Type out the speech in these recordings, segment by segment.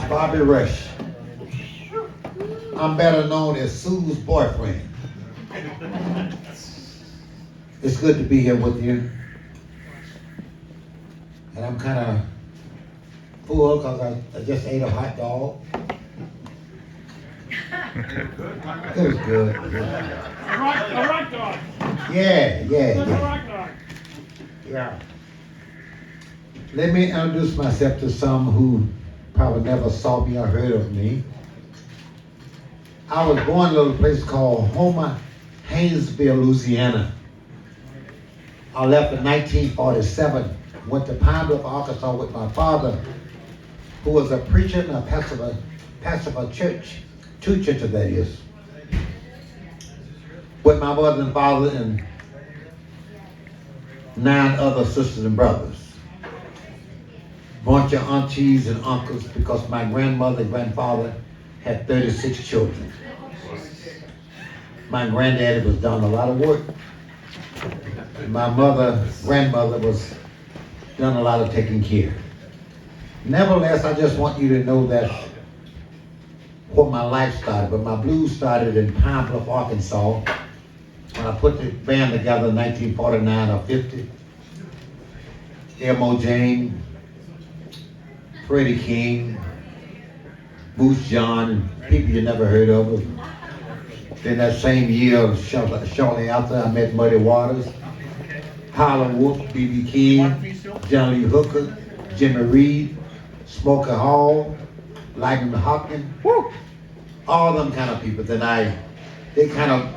Bobby Rush. I'm better known as Sue's boyfriend. It's good to be here with you. And I'm kind of full because I just ate a hot dog. It was good. A rock dog. Yeah. That's a rock dog. Yeah. Let me introduce myself to some who probably never saw me or heard of me. I was born in a little place called Homer, Haynesville, Louisiana. I left in 1947, went to Pine Bluff, Arkansas with my father, who was a preacher and a pastor of a church, two churches that is, with my mother and father and 9 other sisters and brothers. Bunch of aunties and uncles because my grandmother and grandfather had 36 children. My granddaddy was doing a lot of work. My grandmother was doing a lot of taking care. Nevertheless, I just want you to know that where my life started, but my blues started in Pine Bluff, Arkansas, when I put the band together in 1949 or 50. Elmo James, Freddie King, Boots John, and people you never heard of. Then that same year, shortly after, I met Muddy Waters, Howlin' Wolf, B.B. King, John Lee Hooker, Jimmy Reed, Smokey Hall, Lightning Hopkins, all them kind of people. Then they kind of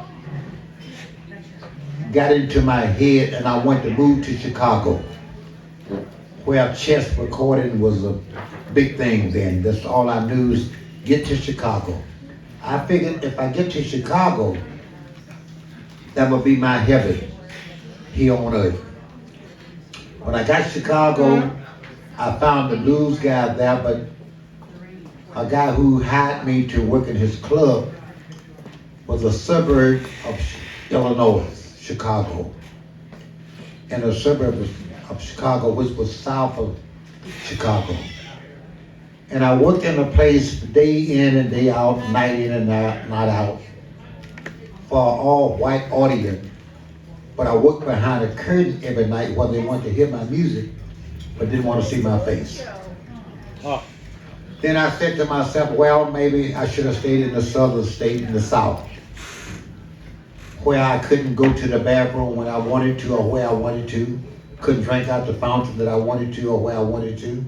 got into my head and I went to move to Chicago, where chess recording was a big thing then. That's all I knew is get to Chicago. I figured if I get to Chicago, that would be my heaven here on earth. When I got to Chicago, I found the blues guy there, but a guy who hired me to work in his club was a suburb of Illinois, Chicago. And a suburb of Chicago, which was south of Chicago. And I worked in a place day in and day out, night in and night out, for an all-white audience. But I worked behind a curtain every night while they wanted to hear my music, but didn't want to see my face. Oh. Then I said to myself, well, maybe I should have stayed in the southern state, in the south, where I couldn't go to the bathroom when I wanted to or where I wanted to, couldn't drink out the fountain that I wanted to or where I wanted to,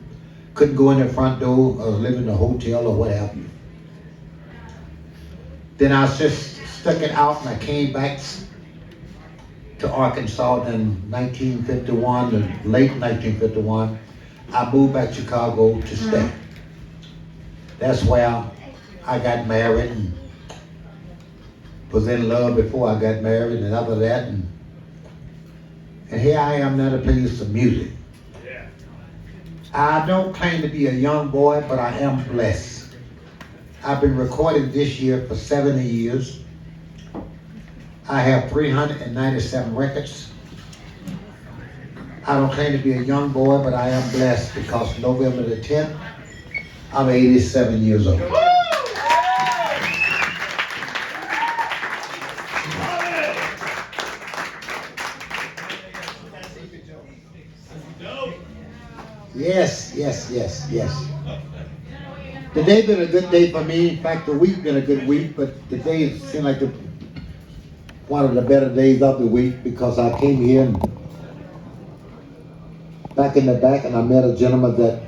couldn't go in the front door or live in a hotel or what have you. Then I just stuck it out and I came back to Arkansas in 1951, late 1951. I moved back to Chicago to stay. That's where I got married and was in love before I got married and after that. And here I am now to play you some music. I don't claim to be a young boy, but I am blessed. I've been recording this year for 70 years. I have 397 records. I don't claim to be a young boy, but I am blessed because November the 10th, I'm 87 years old. Yes. Today's been a good day for me. In fact, the week's been a good week, but today seemed like one of the better days of the week because I came here and back in the back and I met a gentleman that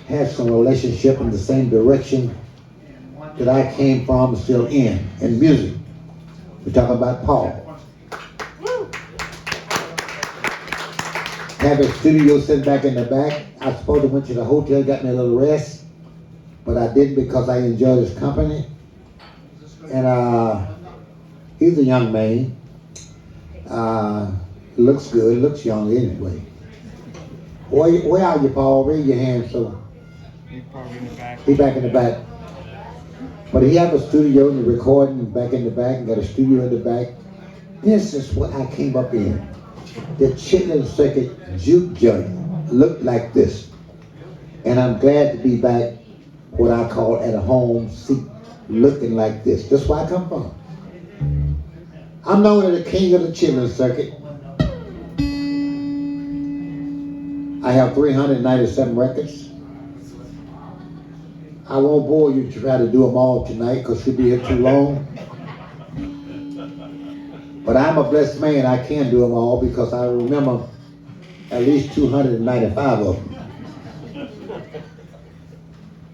had some relationship in the same direction that I came from and still in music. We're talking about Paul. Have a studio sitting back in the back. I supposed to went to the hotel, got me a little rest, but I didn't because I enjoyed his company. And he's a young man. Looks good, looks young anyway. Where are you, Paul? Raise your hand. So He's probably in the back. he back in the back. But he have a studio and the recording back in the back and got a studio in the back. This is what I came up in. The Chicken Circuit juke joint looked like this. And I'm glad to be back what I call at a home seat, looking like this. That's where I come from. I'm known as the king of the children's circuit. I have 397 records. I won't bore you to try to do them all tonight because you'll be here too long. But I'm a blessed man. I can do them all because I remember at least 295 of them.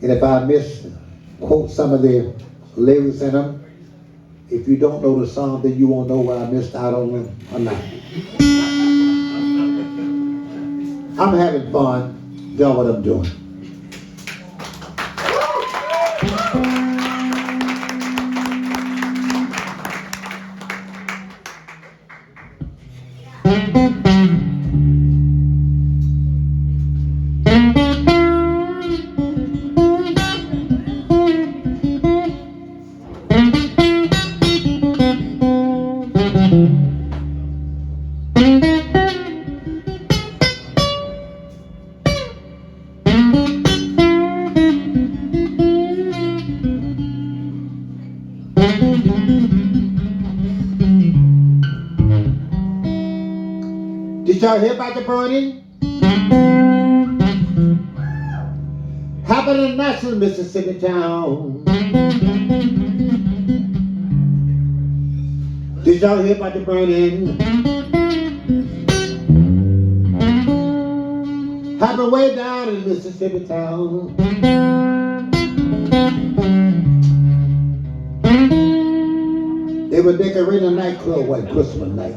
And if I misquote some of the lyrics in them, if you don't know the song, then you won't know where I missed out on them or not. I'm having fun doing what I'm doing. Did y'all hear about the burning? Happened in Nashville, Mississippi town. Did y'all hear about the burning? Happened way down in Mississippi town. They were decorating a nightclub one Christmas night.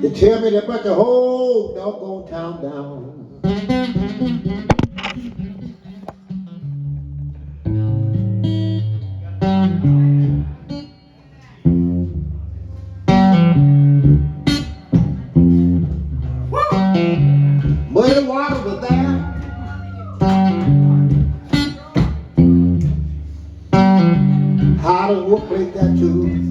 They tell me they burnt the whole doggone town down. Muddy water was there. Hollywood played that too.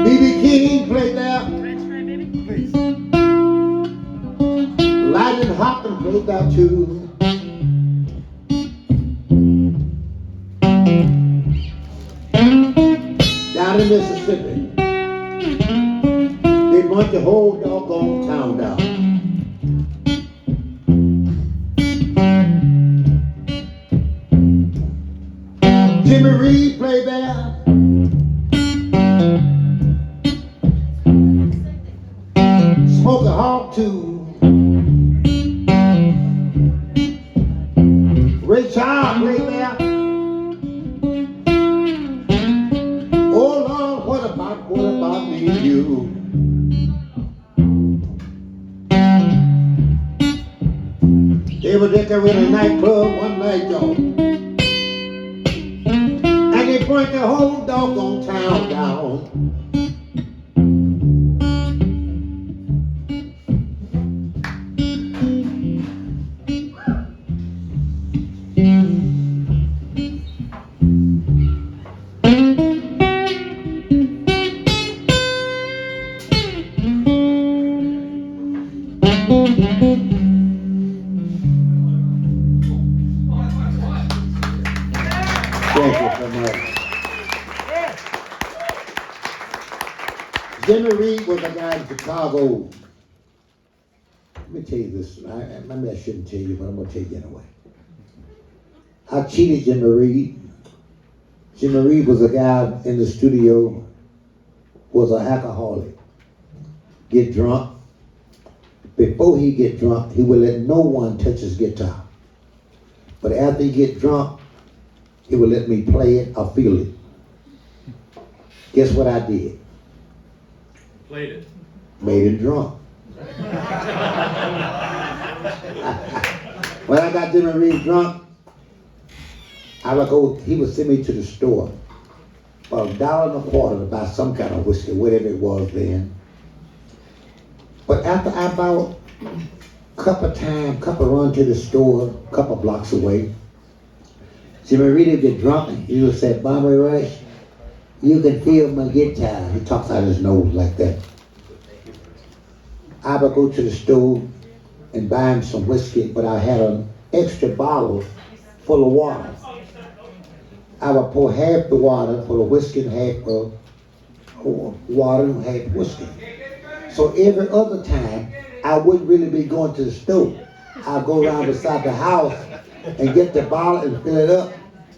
B.B. King played there. Lightning Hopkins played that too. Down in Mississippi, they burnt the whole doggone town down. Jimmy Reed played there. Smoke a hawk too. Ray Charles played there. Oh Lord, what about me and you? They were decorating a nightclub one night, y'all. And they burnt the whole doggone town down. Thank you so much. Jimmy Reed was a guy in Chicago. Let me tell you this. Maybe I shouldn't tell you, but I'm going to tell you anyway. I cheated Jimmy Reed. Jimmy Reed was a guy in the studio, was an alcoholic. Get drunk. Before he get drunk, he would let no one touch his guitar. But after he get drunk, he would let me play it or feel it. Guess what I did? Played it. Made him drunk. When I got Jimmy Reed drunk, I would go, he would send me to the store for $1.25 to buy some kind of whiskey, whatever it was then. But after I bought couple run to the store, couple blocks away, Jimmy Reed would get drunk and he would say, "Bobby Rush, you can feel my guitar." He talks out his nose like that. I would go to the store and buy him some whiskey, but I had an extra bottle full of water. I would pour half the water full of whiskey and half of water and half whiskey. So every other time, I wouldn't really be going to the store. I'd go around beside the house and get the bottle and fill it up.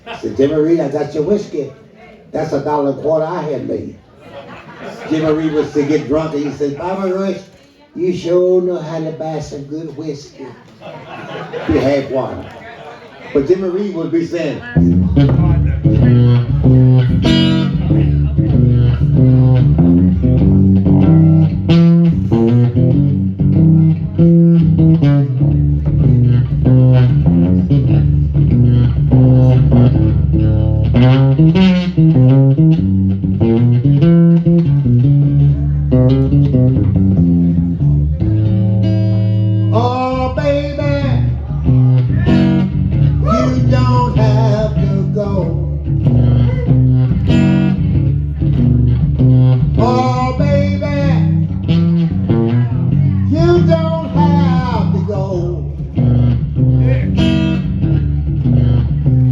I said, Jimmy Reed, I got your whiskey. That's $1.25 I had made. Jimmy Reed was to get drunk and he said, Baba Rush, you sure know how to buy some good whiskey. He had water. But Jimmy Reed would be saying, oh baby, you don't have to go. Oh baby, you don't have to go.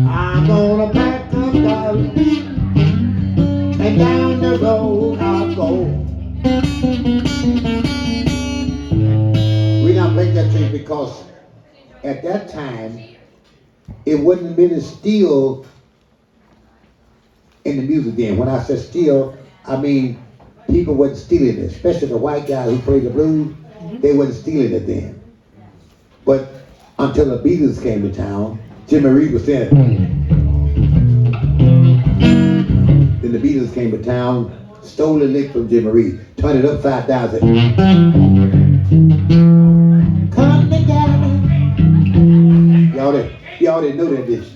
I'm gonna pack up, darling, and down the road I'll go. We not playing that tune because at that time it wasn't many still in the music then. When I said still, I mean people wasn't stealing it, especially the white guys who played the blues. They wasn't stealing it then. But until the Beatles came to town, Jimmy Reed was saying. Then the Beatles came to town, stole the lick from Jimmy Reed, turned it upside down, said, come together. Y'all didn't know that, did you?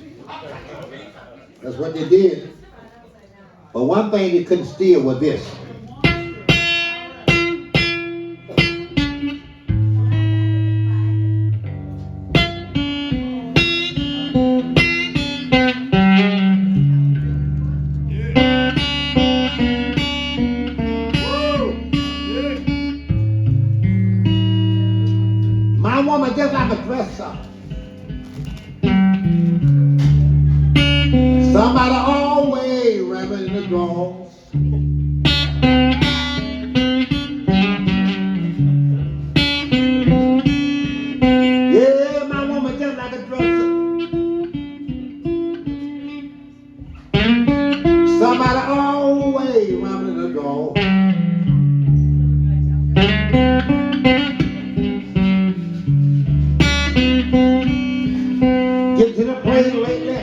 That's what they did. But one thing they couldn't steal was this. My woman just like a dresser. Somebody always ramming in the drawers. Yeah, my woman just like a dresser. Somebody always ramming in the drawers. Get to the place lately.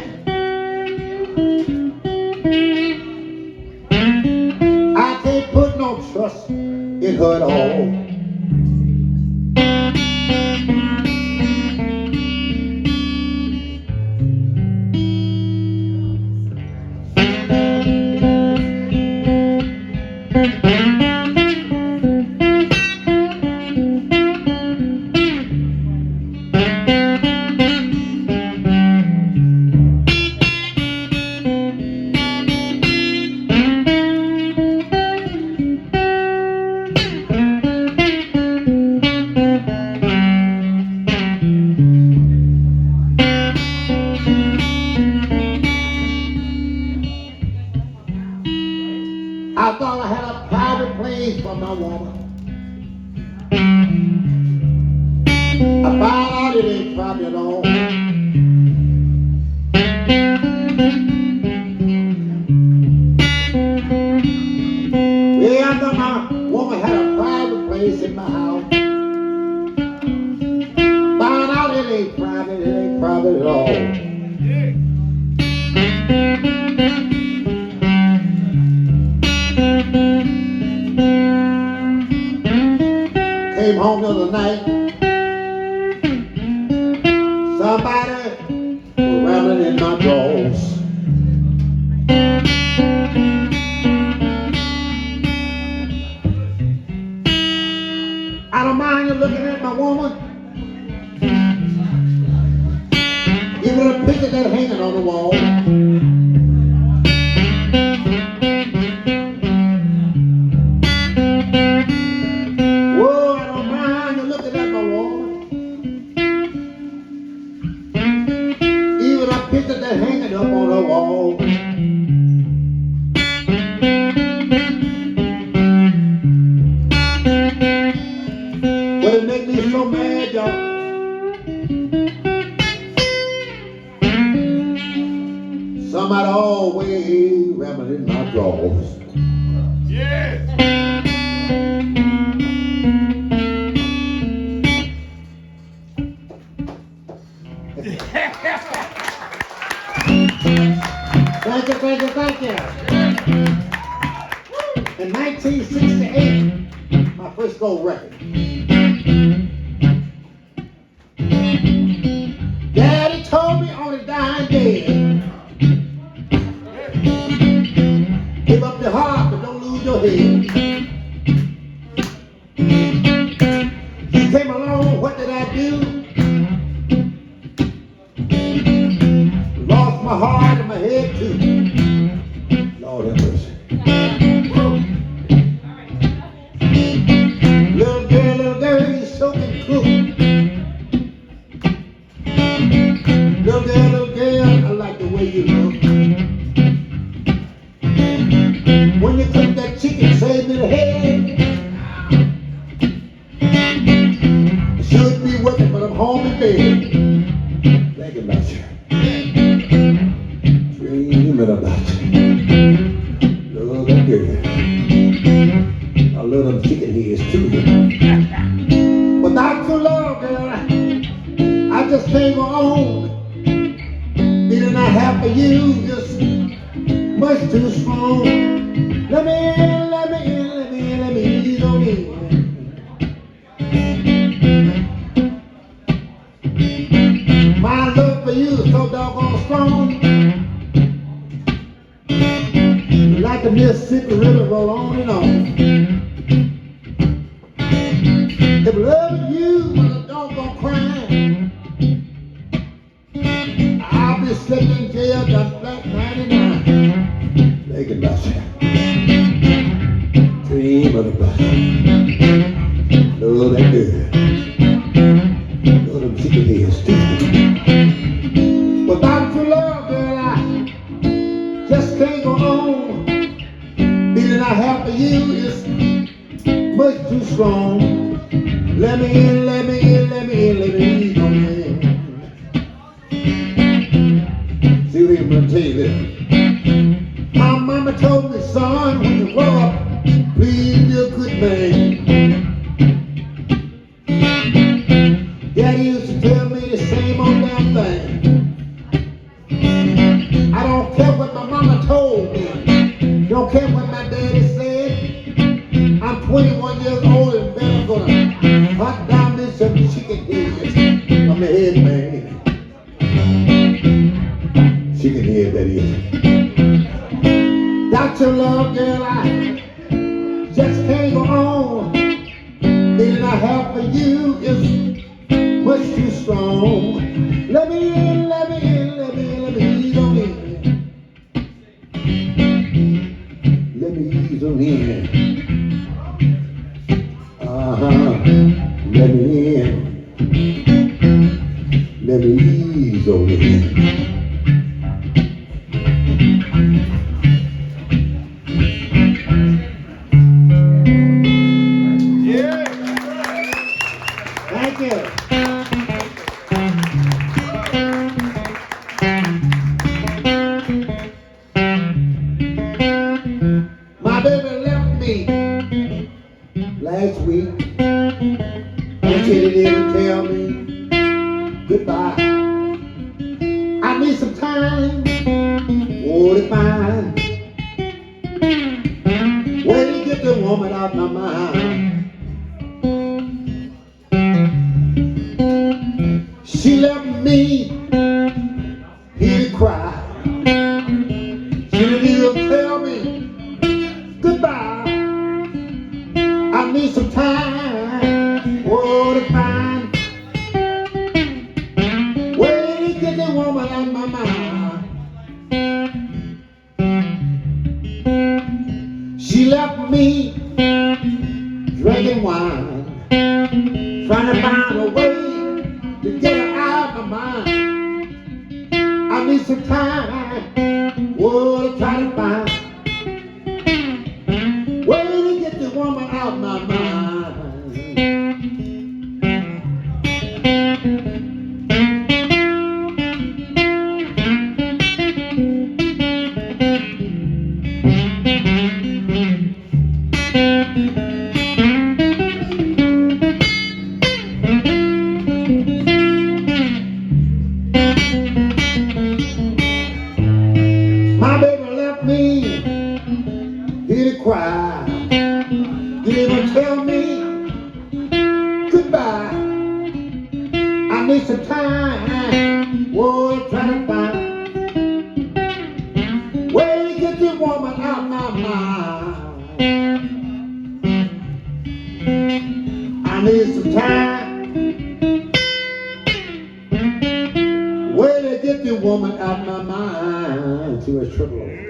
I can't put no trust in her at all. I thought I had a private place for my woman. I found out it ain't private at all. Yeah, I thought my woman had a private place in my house. Found out it ain't private at all. Came home the other night. Somebody was rambling in my drawers. I don't mind you looking at my woman. Even a picture that's hanging on the wall. Whoa, I don't mind But it make me so mad, y'all. Somebody always ramming in my drawers. Yes. Thank you, thank you, thank you. In 1968, my first gold record. Daddy told me on his dying bed, give up your heart, but don't lose your head. You came along, what did I do? Lost my heart and my head too. Lord have mercy. Little girl, you soaking cook. Little girl, I like the way you look. When you cook that chicken, save me the head. I should be working, but I'm home in bed. Thinking about you. Dreaming about you. Love that girl. I love them chicken heads too. Without your love, girl, I just can't go on. Feeling I have for you just much too strong. Let me ease on in. My love for you is so doggone strong. Like the Mississippi River roll on and on. If loving you was a doggone crime, I'll be sitting in jail just like 99. Thinking about you. Dreaming about you. Love that girl. Love them chicken heads too. Without your love, girl, I just can't go on. Feeling I have for you is much too strong. Let me in, let me in, let me in, let me in on in. See, we're gonna tell you this. My mama told me, son, when you grow up, please be a good man. Daddy used to tell me the same old damn thing. I don't care what my mama told me. Don't care what my daddy said. I'm 21 years old and better gonna hunt down this some chicken heads from the head, man. Chicken head, that is. Without your love, girl, I just can't go on. Feeling I have for you is much too strong. Let me in, let me in, let me in, let me ease on in. Let me ease on in. Let me in. Let me ease on in. Yeah. Thank you. My baby left me last week. And she didn't even tell me goodbye. I need some time. Oh, to find where to get the woman out my mind. She left me here to cry. She didn't even tell me goodbye. I need some time. Oh, to find where to get the woman out my mind. She left me drinking wine, trying to find a way to get her out of my mind. I need some time, oh, to try to find way to get the woman out of my mind. I need some time. Whoa, trying to find where to get this woman out my mind. I need some time. Where to get this woman out my mind. She was triple over.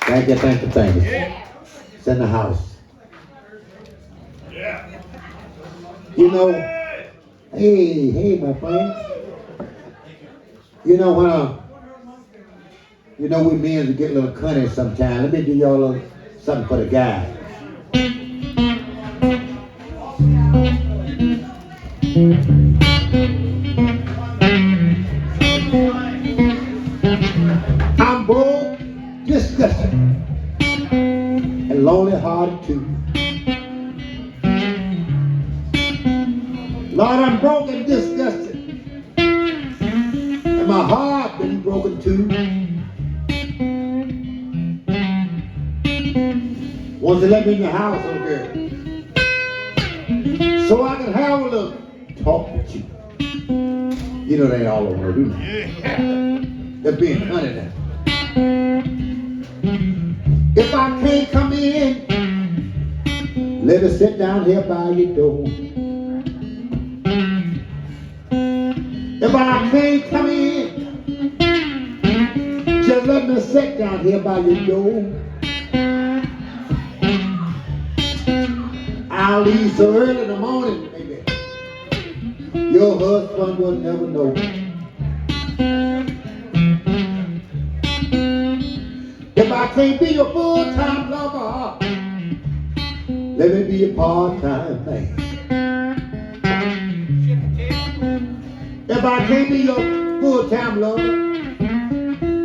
Thank you, thank you, thank you. It's in the house. You know, hey, my friend. You know we men get a little cunning sometimes. Let me do y'all a little something for the guys. I'm broke, disgusted, and lonely hearted too. Lord, I'm broke and disgusted, and my heart been broken too. Won't you let me in your house, old girl, so I can have a little talk with you. You know they ain't all I want to do now. They're being funny now. If I can't come in, let me sit down here by your door. If I can't come in, just let me sit down here by your door. I'll leave so early in the morning, baby. Your husband will never know. If I can't be your full-time lover, let me be a part-time man. If I can't be your full-time lover,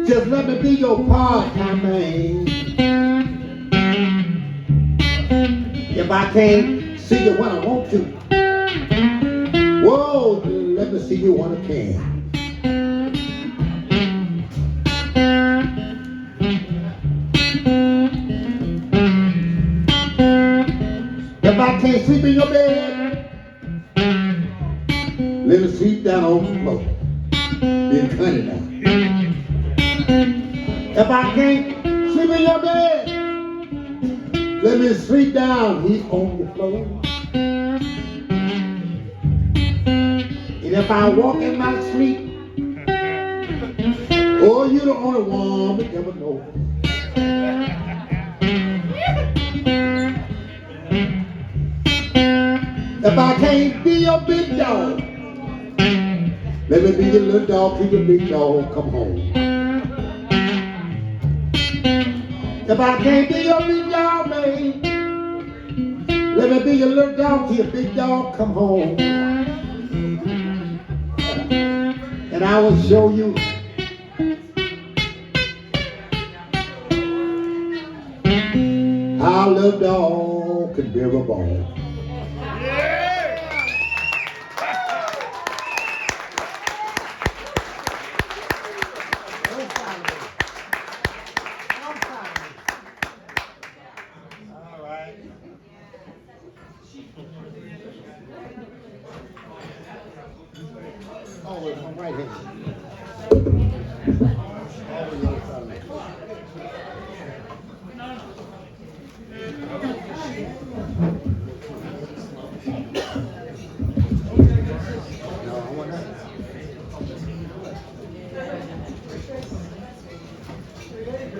just let me be your part-time man. If I can't see you when I want to, whoa, let me see you when I can. If I can't sleep in your bed, let me sleep down on the floor. Being funny now. If I can't sleep in your bed, let me sleep down here on the floor. And if I walk in my sleep, oh, you're the only one that ever knows. If I can't be your big dog, let me be your little dog till your big dog come home. If I can't be your big dog, babe, let me be your little dog till your big dog come home. And I will show you how a little dog can bear a bone. Oh, it's on right here. No, I want that.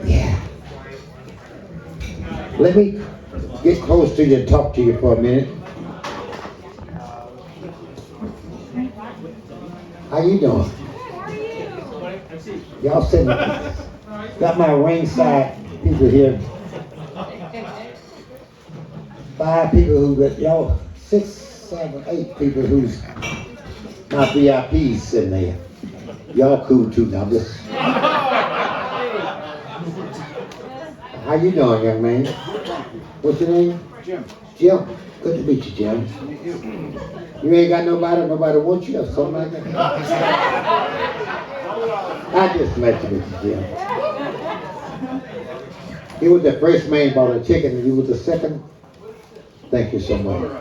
Yeah. Let me get close to you and talk to you for a minute. How you doing? Y'all sitting. Got my ringside people here. 5 people who got y'all 6, 7, 8 people who's my VIPs sitting there. Y'all cool too now. Just how you doing, young man? What's your name? Jim. Jim. Good to meet you, Jim. You ain't got nobody wants you or something like that? I just met you, Mr. Jim. He was the first man bought a chicken, and you was the second. Thank you so much.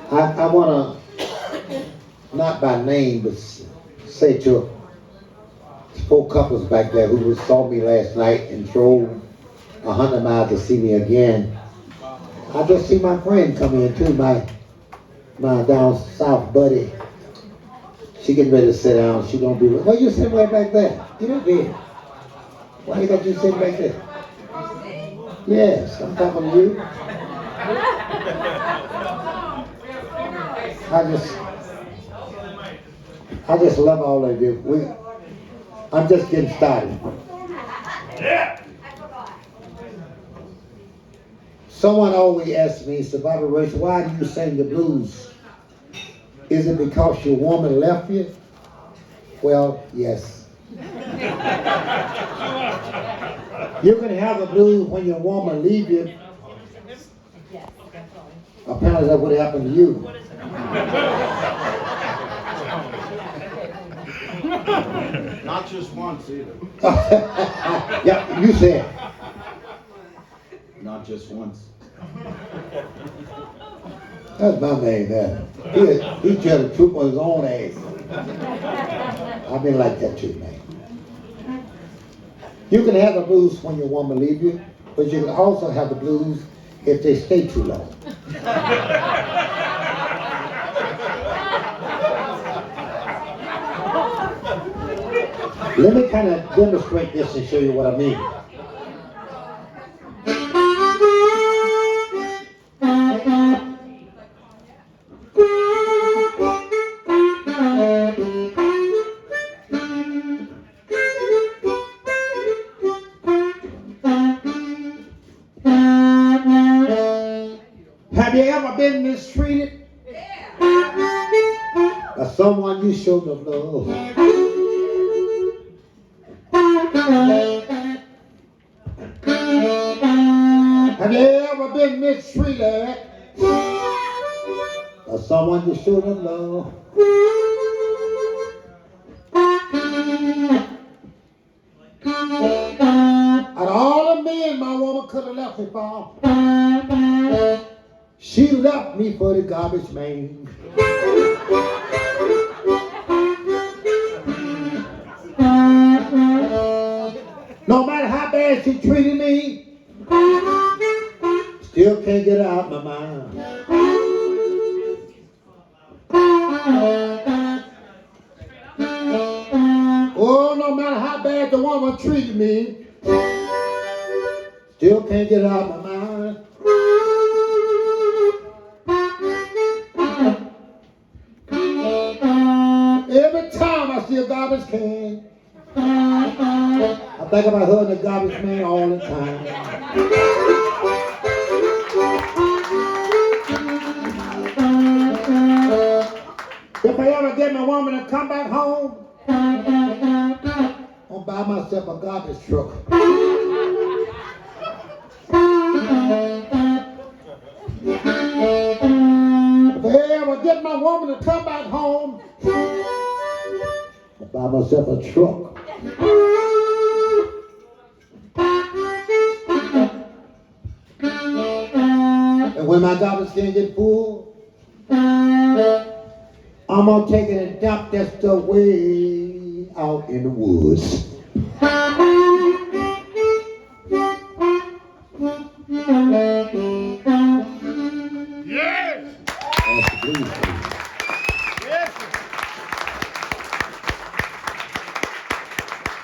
I want to, not by name, but say to 4 couples back there who saw me last night and drove 100 miles to see me again. I just see my friend come in too, my down south buddy. She getting ready to sit down. She gonna be. Well, you sitting right back there. Get up there. Why you got you sitting back there? Yes, I'm talking to you. I just love all of you. I'm just getting started. Yeah. Someone always asks me, said, Bobby Royce, why do you sing the blues? Is it because your woman left you? Well, yes. You can have the blues when your woman leaves you. Apparently that's what happened to you. Not just once either. Yeah, you said. Not just once. That's my name there. He tell the truth on his own ass. I've been like that too, man. You can have the blues when your woman leaves you, but you can also have the blues if they stay too long. Let me kind of demonstrate this and show you what I mean. Have you ever been mistreated by someone you showed no love? Have you ever been mistreated by someone you showed no love? Out of all the men my woman could have left me for, she left me for the garbage man. No matter how bad she treated me, still can't get her out my mind. Oh, no matter how bad the woman treated me, still can't get her out my mind. Every time I see a garbage can, I think about her and the garbage man all the time. If I ever get my woman to come back home, I'll buy myself a garbage truck. If I ever get my woman to come back home, I'll buy myself a truck. And when my garbage can get full, I'm gonna take it and dump that stuff way out in the woods. Yes. That's the blues for you. Yes.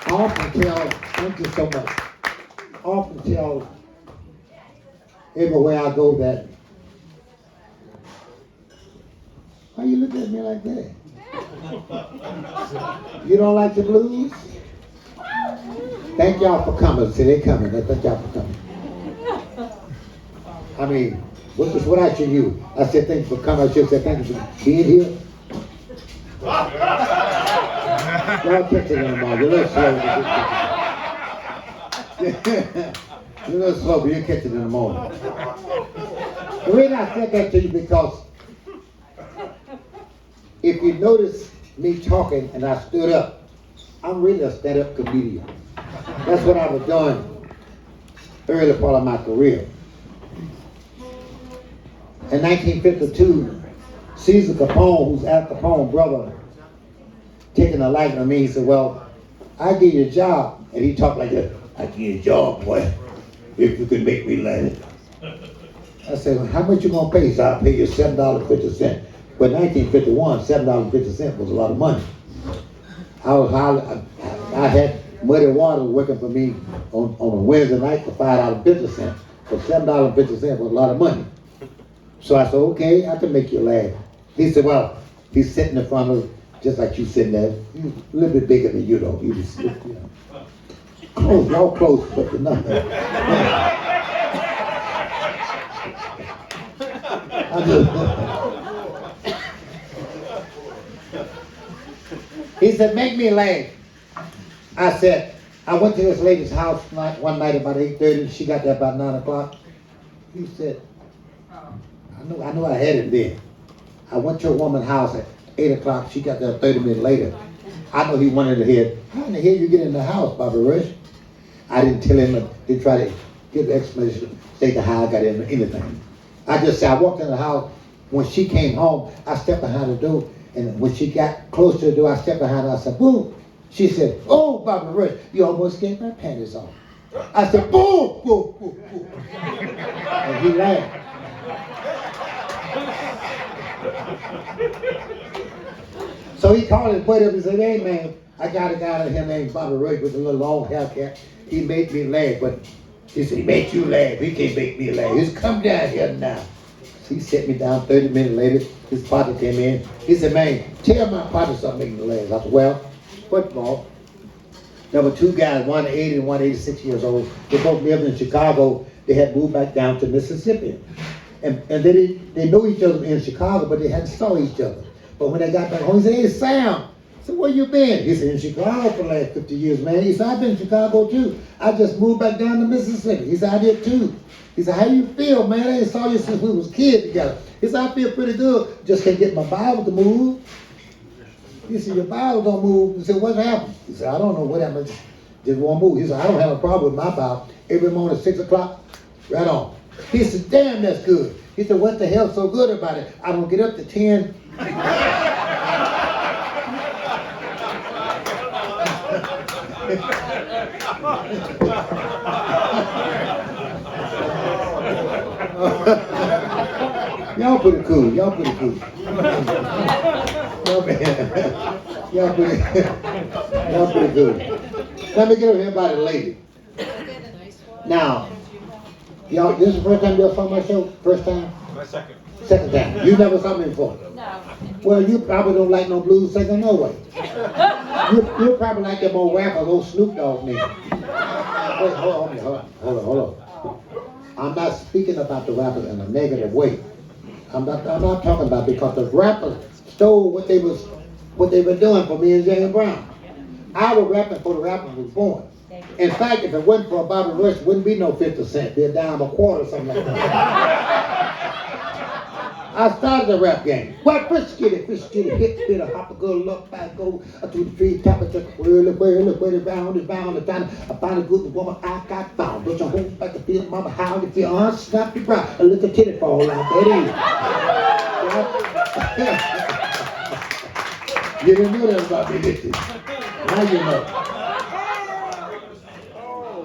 I often tell, thank you so much. I often tell everywhere I go that, why you look at me like that? You don't like the blues? Thank y'all for coming. See, they coming. Thank y'all for coming. I mean, what I should you? I said thank you for coming. I should say thank you for being here. Y'all catch it in the morning. You're a little slow. You're a little slow, but you'll catch it in the morning. The reason I said that to you because if you notice me talking and I stood up, I'm really a stand-up comedian. That's what I was doing early part of my career. In 1952, Caesar Capone, who's Al Capone's brother, taking a liking to me, he said, well, I give you a job. And he talked like that, I give you a job, boy, if you can make me laugh. I said, well, how much you gonna pay? He said, I'll pay you $7.50. But 1951, $7.50 was a lot of money. I had Muddy Water working for me on a Wednesday night for $5.50. But $7.50 was a lot of money. So I said, okay, I can make you laugh. He said, well, he's sitting in front of, just like you sitting there, he's a little bit bigger than you though. He was, you know. Close, y'all close, but you're not. He said, make me laugh. I said, I went to this lady's house one night about 8:30. She got there about 9 o'clock. He said, I knew I had it then. I went to a woman's house at 8 o'clock. She got there 30 minutes later. I know he wanted to hear, how in the hell you get in the house, Bobby Rush? I didn't tell him, didn't try to give the explanation, say the how I got in, anything. I just said, I walked in the house. When she came home, I stepped behind the door, and when she got close to the door, I stepped behind her. I said, boom. She said, oh, Bobby Rush, you almost gave my panties off. I said, boom, boom, boom, boom. And he laughed. So he called his buddy up and said, hey man, I got a guy here named Bobby Rush with a little long haircut. He made me laugh, but he said, he made you laugh. He can't make me laugh. He said, come down here now. So he set me down 30 minutes later. His partner came in. He said, man, tell my partner something making me laugh. I said, well, first of all, there were two guys, one 80 and one 86 years old. They both lived in Chicago. They had moved back down to Mississippi. And they knew each other in Chicago, but they hadn't saw each other. But when they got back home, he said, hey, Sam. I said, where you been? He said, in Chicago for the last 50 years, man. He said, I've been in Chicago too. I just moved back down to Mississippi. He said, I did too. He said, how you feel, man? I ain't saw you since we was kids together. He said, I feel pretty good. Just can't get my Bible to move. He said, your Bible don't move. He said, what happened? He said, I don't know what happened. Just won't move. He said, I don't have a problem with my Bible. Every morning at 6 o'clock, right on. He said, damn, that's good. He said, what the hell's so good about it? I don't get up to 10. Y'all pretty cool. Y'all pretty cool. Y'all pretty good. Let me get over here by the lady. Now, y'all, this is the first time y'all saw my show? First time? My second. Second time. You never saw me before? No. Well, you probably don't like no blues singer no way. You probably like them old rappers, old Snoop Dogg niggas. Wait, hold on. I'm not speaking about the rappers in a negative way. I'm not talking about because the rappers stole what they were doing for me and James Brown. I was rapping before the rappers was born. In fact, if it wasn't for Bobby Rush, it wouldn't be no 50 cent. Be a dime a quarter, something like that. I started the rap game. Well, fish get it, hit, spit a hop, a good look, back, go to the tree, tap it, whirl it, round, I found a good woman I got found. But your home back to feel, mama, how you feel, snap your brow, a little titty fall out, that is. You didn't know that about me, did you? Now you know.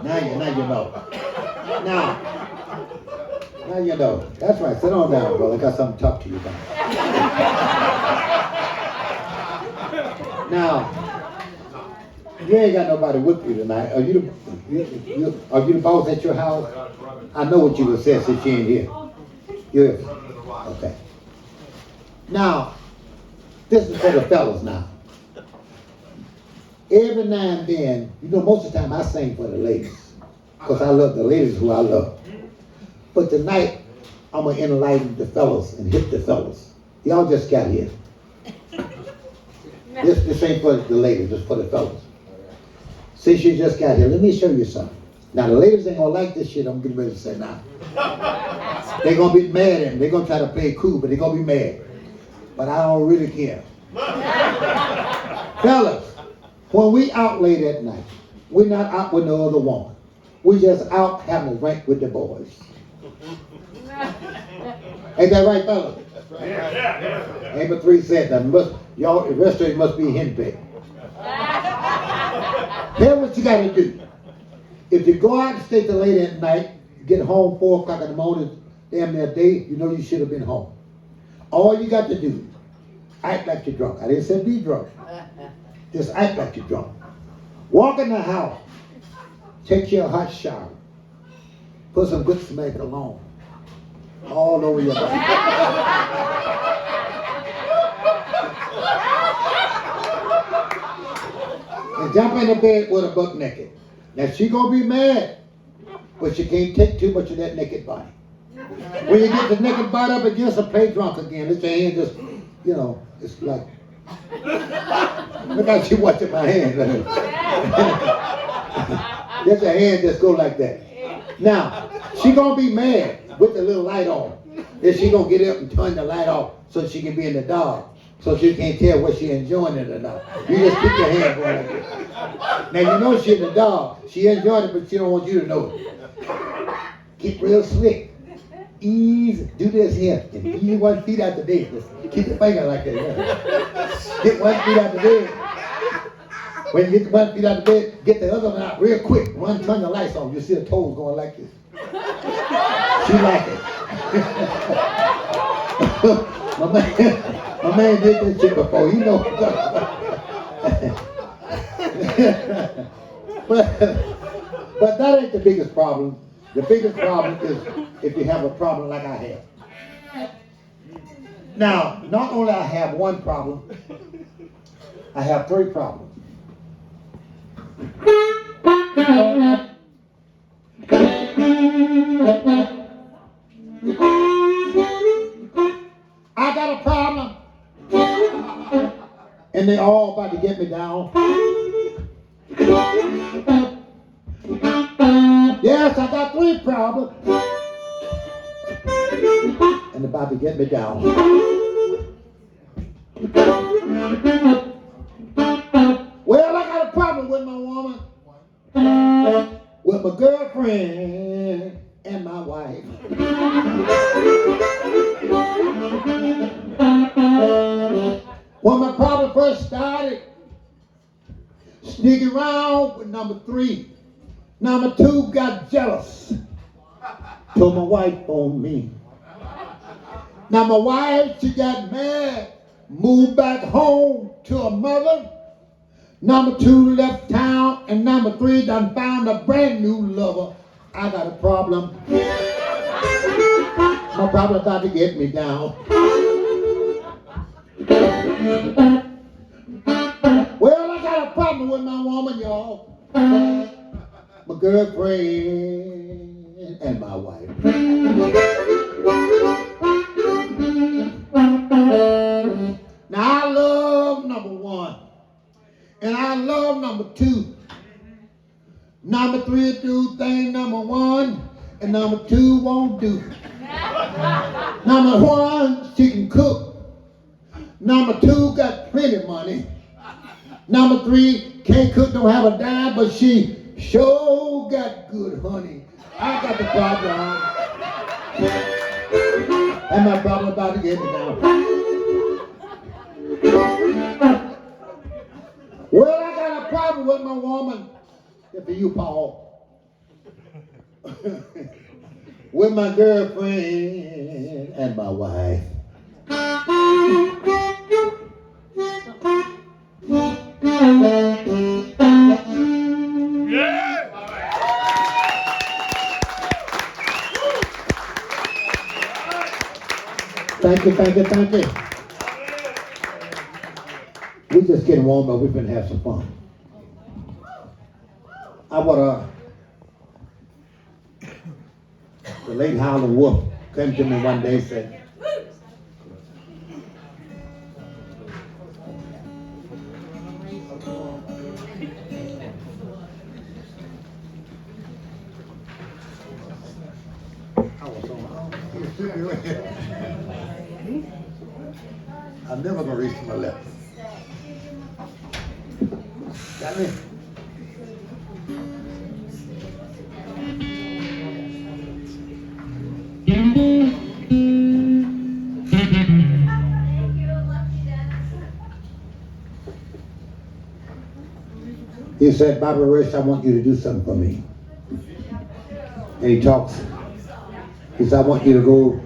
Now you know. Now you know. That's right. Sit on down, brother. I got something to talk to you about. Now, you ain't got nobody with you tonight. Are you the boss at your house? I know what you would say since you ain't here. You're here. Okay. Now, this is for the fellas now. Every now and then, you know, most of the time I sing for the ladies. Because I love the ladies who I love. But tonight, I'm going to enlighten the fellas and hit the fellas. Y'all just got here. This ain't for the ladies, it's for the fellas. Since you just got here, let me show you something. Now, the ladies ain't going to like this shit I'm getting ready to say now. They're going to be mad at me. They're going to try to play it cool, but they're going to be mad. But I don't really care. Fellas, when we out late at night, we're not out with no other woman. We just out having a drink with the boys. Ain't that right, fellas? Amos 3 said that y'all, the rest of you must be henpecked. Here's what you got to do. If you go out and stay till late at night, get home 4 o'clock in the morning, damn near day, you know you should have been home. All you got to do, act like you're drunk. I didn't say be drunk. Just act like you're drunk. Walk in the house, take your hot shower, put some good smell cologne all over your body. And jump in the bed with a buck naked. Now she gonna be mad, but she can't take too much of that naked body. When you get the naked body up against her, play drunk again. Let your hand just, you know, it's like, look how she watching my hand. Let your hand just go like that. Now, she gonna be mad with the little light on. Then she gonna get up and turn the light off so she can be in the dark. So she can't tell what she enjoying it or not. You just keep your hand going like that. Now you know she in the dark. She enjoying it, but she don't want you to know it. Get real slick. Ease, do this here. And ease 1 feet out the bed. Just keep your finger like that. Yeah. Get 1 feet out the bed. When you get 1 feet out the bed, get the other one out real quick. Run, turn the lights on. You see the toes going like this. She like it. my man did this shit before. He knows what I'm talking about. But that ain't the biggest problem. The biggest problem is if you have a problem like I have. Now, not only I have one problem, I have 3 problems. I got a problem, and they all about to get me down. Yes, I got 3 problems, and they're about to get me down. Well, I got a problem with my woman, with my girlfriend, and my wife. When my problem first started, sneaking around with number 3. Number 2 got jealous. Told my wife on me. Now my wife, she got mad, moved back home to her mother. Number 2 left town, and number 3 done found a brand new lover. I got a problem. My problem about to get me down. Well, I got a problem with my woman, y'all. My girlfriend and my wife. Now I love number 1. And I love number 2. Number 3 do thing number 1, and number 2 won't do. Number 1, she can cook. Number 2 got plenty of money. Number 3 can't cook, don't have a dime, but she sure got good honey. I got the problem. And my problem about to get me down. Well, I got a problem with my woman. For you, Paul. With my girlfriend and my wife. Yeah. Thank you, thank you, thank you. We just getting warm up. We're going to have some fun. I want the late Howlin' Wolf came to me one day and said, I'm never going to reach to my left. Got me? He said, Bobby Rush, I want you to do something for me. And he talks. He said, I want you to go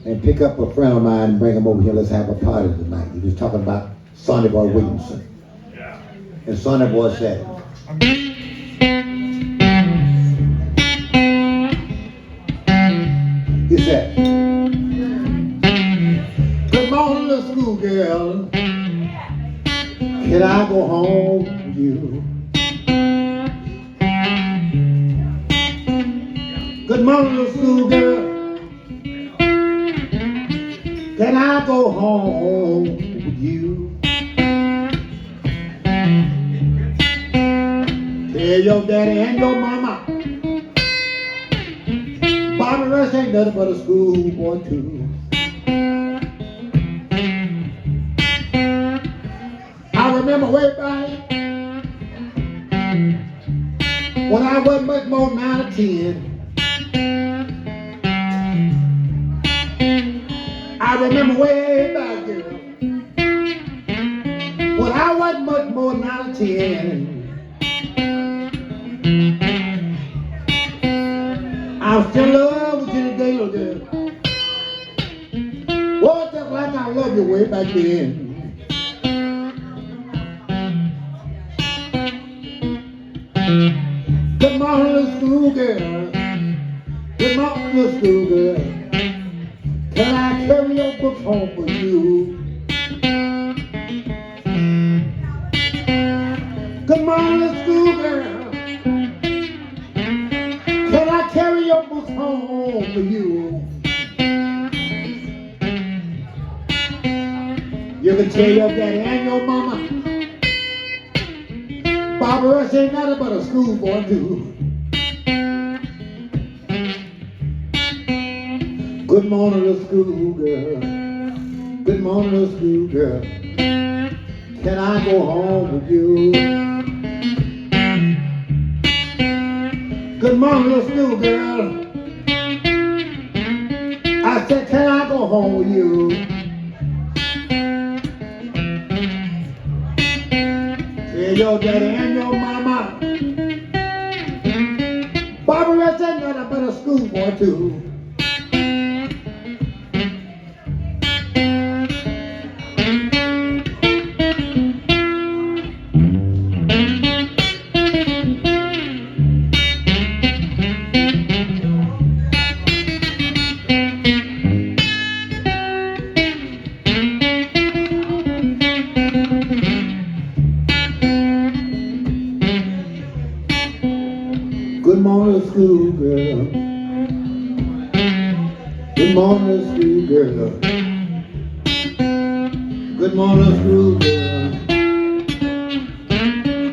and pick up a friend of mine and bring him over here. Let's have a party tonight. He was talking about Sonny Boy Williamson. And Sonny Boy said, he said, good morning, little school girl. Can I go home with you? Good morning, little school girl. Can I go home with you? Tell your daddy and your mama Bobby Rush ain't nothing but a schoolboy too. I remember way back when I wasn't much more than 9 or 10. I remember way back, girl, when I wasn't much more than 9 or 10. I'm still in love with you today, little girl. Oh, just like I love you way back then. Good morning, little school girl. Good morning, little school girl. Can I carry your books home for you? Good morning, little school girl. Can I carry your books home for you? You can tell your daddy and your mama Bobby Rush ain't nothing but a schoolboy too. Good morning, little school girl. Good morning, little school girl. Can I go home with you? Good morning, little school girl. I said, can I go home with you? Tell your daddy and your mama Bobby Rush ain't nothing but a schoolboy too. Good morning, school girl. Good morning, school girl. Good morning, school girl.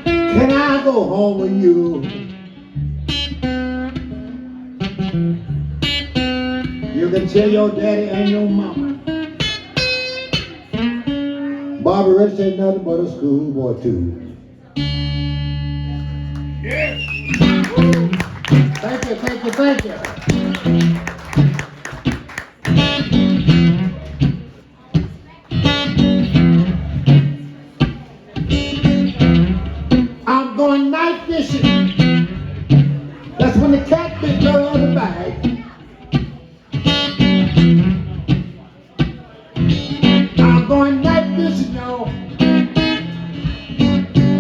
Can I go home with you? You can tell your daddy and your mama Bobby Rush ain't nothing but a schoolboy too. Yes. Thank you, thank you, thank you. I'm going night fishing. That's when the catfish go on the bag. I'm going night fishing, y'all.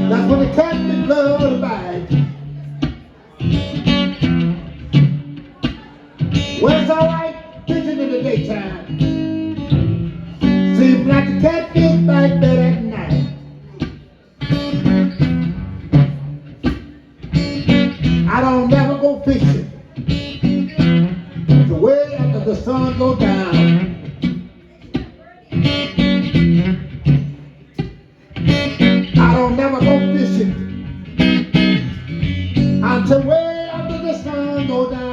That's when the catfish go on the bag. Well, it's alright fishing in the daytime. Seems like the catfish back there at night. I don't never go fishing the way after the sun goes down. I don't never go fishing until way after the sun goes down.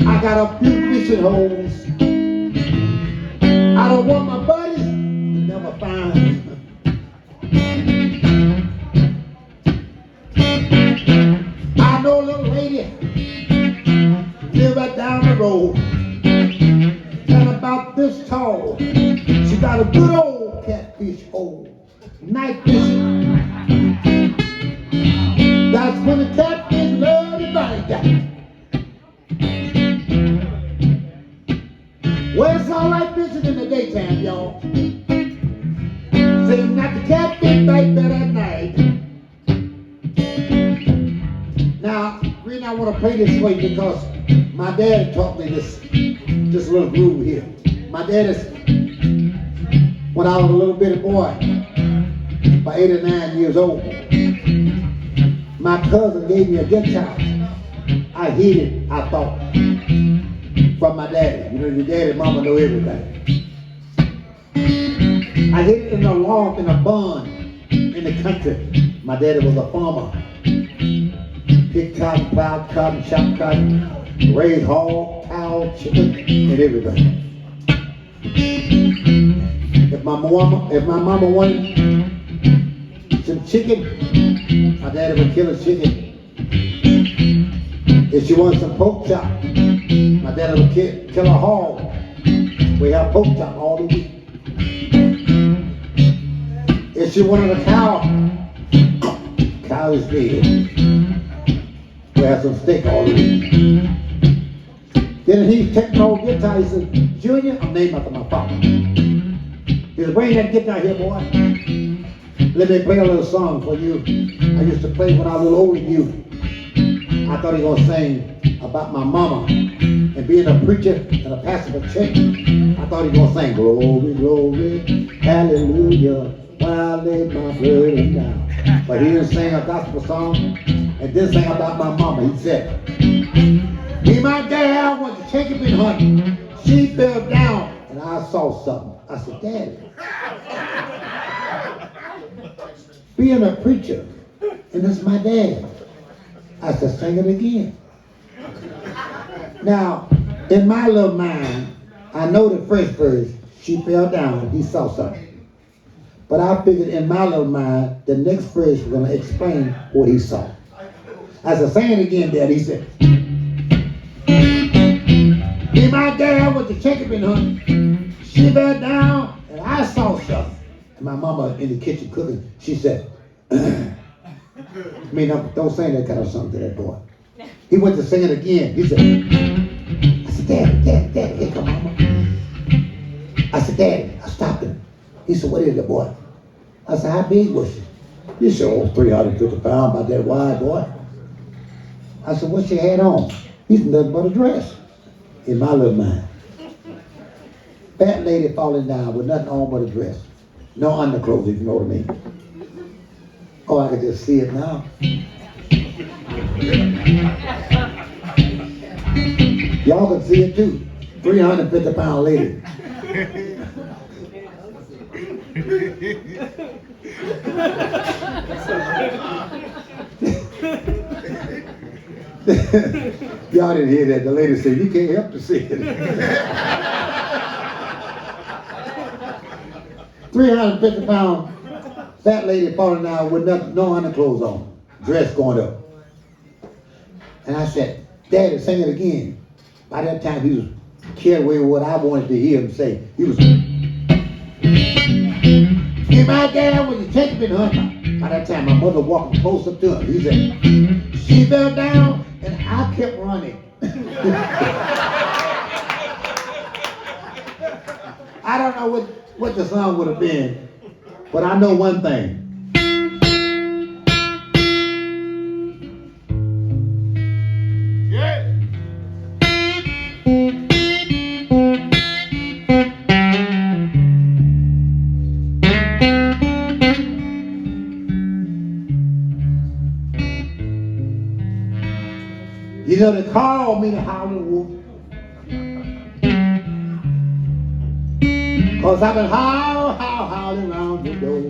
I got a few fishing holes I don't want my buddies to never find. I know a little lady live right down the road and about this tall. She got a good old night fishing. That's when the catfish love to bite. Well, it's all right fishing in the daytime, y'all. Saying not the catfish bite better at night. Now, the reason I want to play this way because my dad taught me this little groove here. My dad is, when I was a little bitty boy, about 8 or 9 years old, my cousin gave me a guitar. I hid it, I thought, from my daddy. You know, your daddy and mama know everything. I hid it in a loft, in a barn, in the country. My daddy was a farmer. Picked cotton, plowed cotton, chopped cotton, raised hog, cow, chicken, and everything. If my mama wanted some chicken, my daddy would kill a chicken. If she wanted some pork chop, my daddy would kill a hog. We have pork chop all the week. If she wanted a cow is dead. We have some steak all the week. Then he's taking the old guitar. He said, Junior, I'm named after my father. He said, bring that guitar here, boy. Let me play a little song for you. I used to play when I was a little older than you. I thought he was going to sing about my mama. And being a preacher and a pastor of a church, I thought he was going to sing, glory, glory, hallelujah, when I laid my burden down. But he didn't sing a gospel song and didn't sing about my mama. He said, me, my dad went to chicken been hunting. She fell down and I saw something. I said, Daddy, being a preacher, and it's my dad. I said, sing it again. Now, in my little mind, I know the first verse, she fell down, he saw something. But I figured in my little mind, the next verse was going to explain what he saw. I said, sing it again, Dad. He said, me, my dad went to chicken been hunting. She fell down and I saw something. And my mama in the kitchen cooking, she said, I mean, don't sing that kind of song to that boy. He went to sing it again. He said, I said, Daddy, here come mama. I said, Daddy, I stopped him. He said, what is it, boy? I said, how big was she? He said, oh, 350 pounds, about that wide, boy. I said, what she had on? He said, nothing but a dress. In my little mind. Fat lady falling down with nothing on but a dress. No underclothes, if you know what I mean. Oh, I can just see it now. Y'all can see it too. 350 pound lady. Y'all didn't hear that. The lady said, you can't help to see it. 350 pound fat lady falling down with no underclothes on. Dress going up. And I said, Daddy, sing it again. By that time, he was carried away with what I wanted to hear him say. He was, if my dad was a chicken been hunting. By that time, my mother walking close up to him. He said, she fell down and I kept running. I don't know what the song would have been, but I know one thing. Yeah. You know, they call me the Howling Wolf. Cause I've been howling around the door.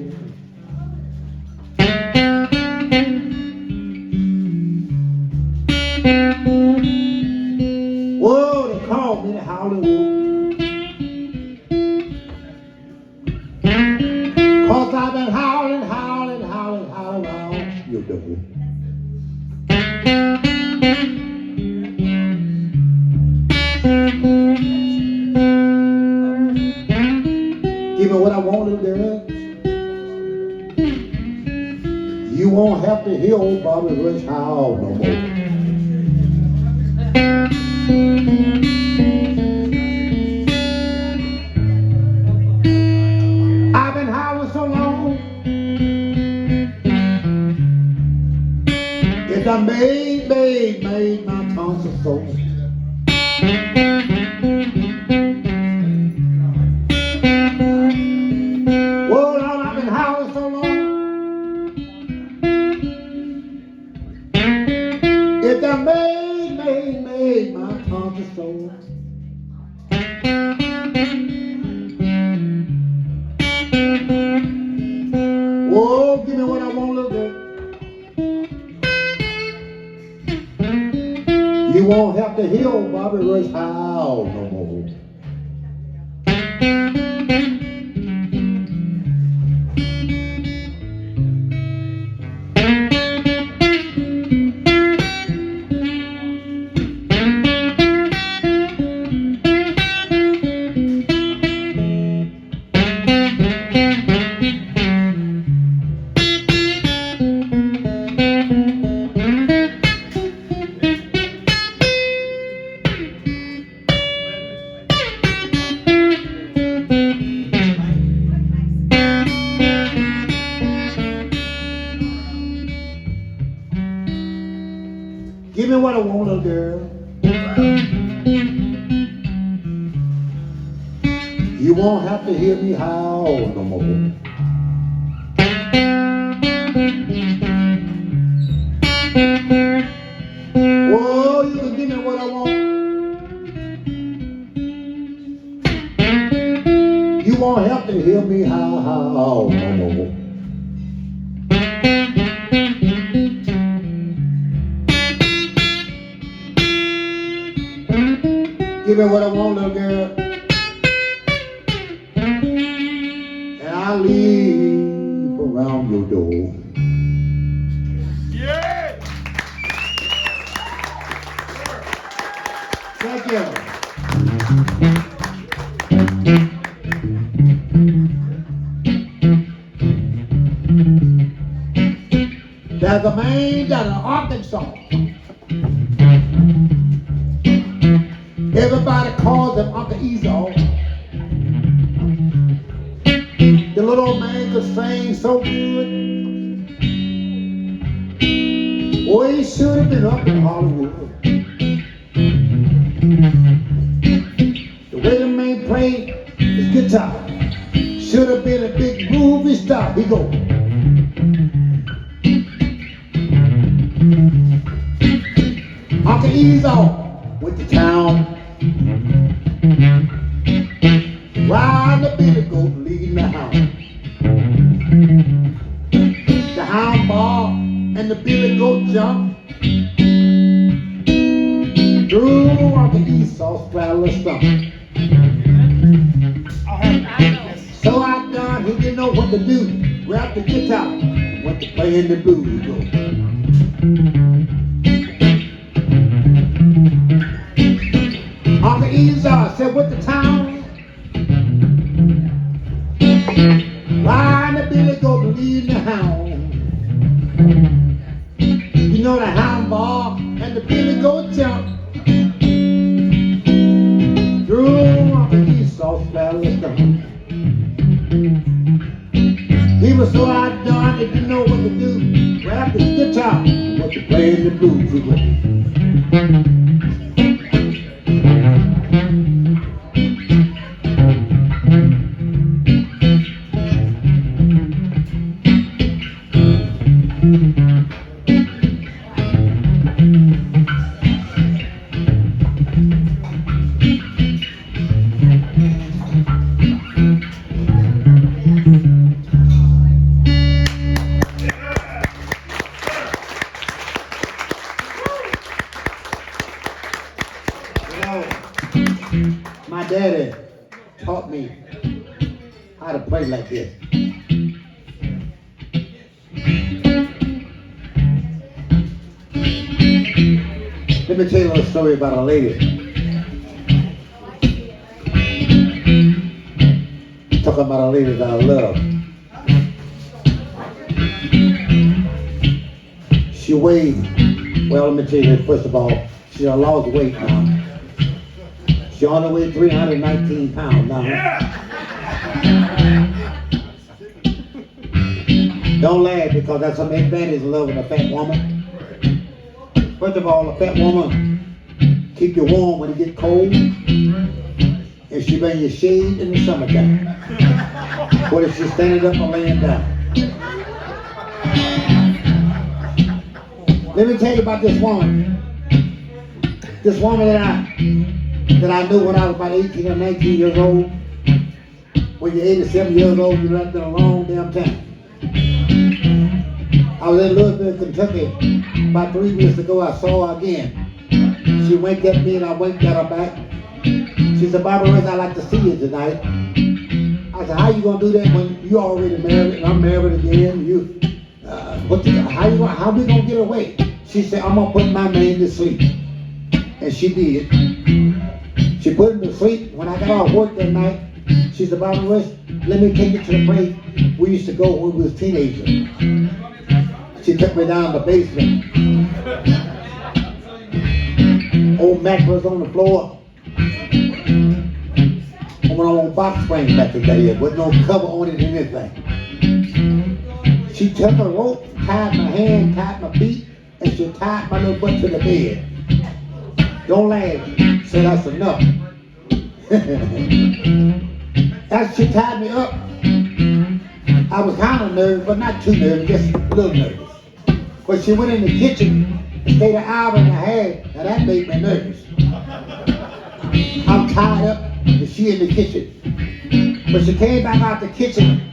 Whoa, they call me the Howling Wolf. Cause I've been howling around your door. Give me what I want, little girl. have to hear old Bobby Rush howl no more. I've been howling so long, it done made my tonsils sore. Well, Lord, I've been howling so long, it done made my tonsils sore. Oh, give me what I want, little girl. You won't have to hear old Bobby Rush howl no more. Give me what I want, little girl. You won't have to hear me howl no more. Oh, you can give me what I want. You won't have to hear me howl no more. Give me what I want, little girl, and I'll leave around your door. Yeah. Thank you. There's a man down in Arkansas. Everybody calls him Uncle Esau. The little old man could sing so good. Oh, he should have been up in Hollywood. The way the man played his guitar, should have been a big movie star. He go. Uncle Esau went to town. Ride the billy goat leading the hound. The hound barked and the billy goat jumped. Through Uncle Esau's straddle stump. So I done, he didn't know what to do. Grabbed the guitar and went to playing the blues. Uncle Esau said, with the town, ride the billy goat leading the hound. You know the hound barked and the billy goat jumped. Through Uncle Esau's straddle stump. He was so outdone, he didn't know what to do. Grabbed his guitar and went to playing the blues. He went. My daddy taught me how to play like this. Let me tell you a little story about a lady. Talking about a lady that I love. She weighed, well, let me tell you this, first of all, she done lost weight now. She only weighed 319 pounds now. Don't laugh because that's some advantage of loving a fat woman. First of all, a fat woman keep you warm when it gets cold, and she bring you shade in the summertime. Whether she's standing up or laying down. Let me tell you about this woman. This woman that I knew when I was about 18 or 19 years old. When you're 87 years old, you're right there a long damn time. I was in Louisville, Kentucky. About 3 weeks ago, I saw her again. She winked at me and I winked at her back. She said, Barbara Rose, I'd like to see you tonight. I said, how you gonna do that when you already married and I'm married again? How we gonna get away? She said, I'm gonna put my man to sleep. And she did. She put him to sleep. When I got off work that night, she said, Barbara Rose, let me take you to the place we used to go when we was teenagers. She took me down the basement. Old mattress on the floor. On a box spring back in the day with no cover on it or anything. She took a rope, tied my hand, tied my feet, and she tied my little butt to the bed. Don't laugh. Say that's enough. As she tied me up, I was kind of nervous, but not too nervous, just a little nervous. But she went in the kitchen and stayed an hour and a half, and that made me nervous. I'm tied up, and she in the kitchen. But she came back out the kitchen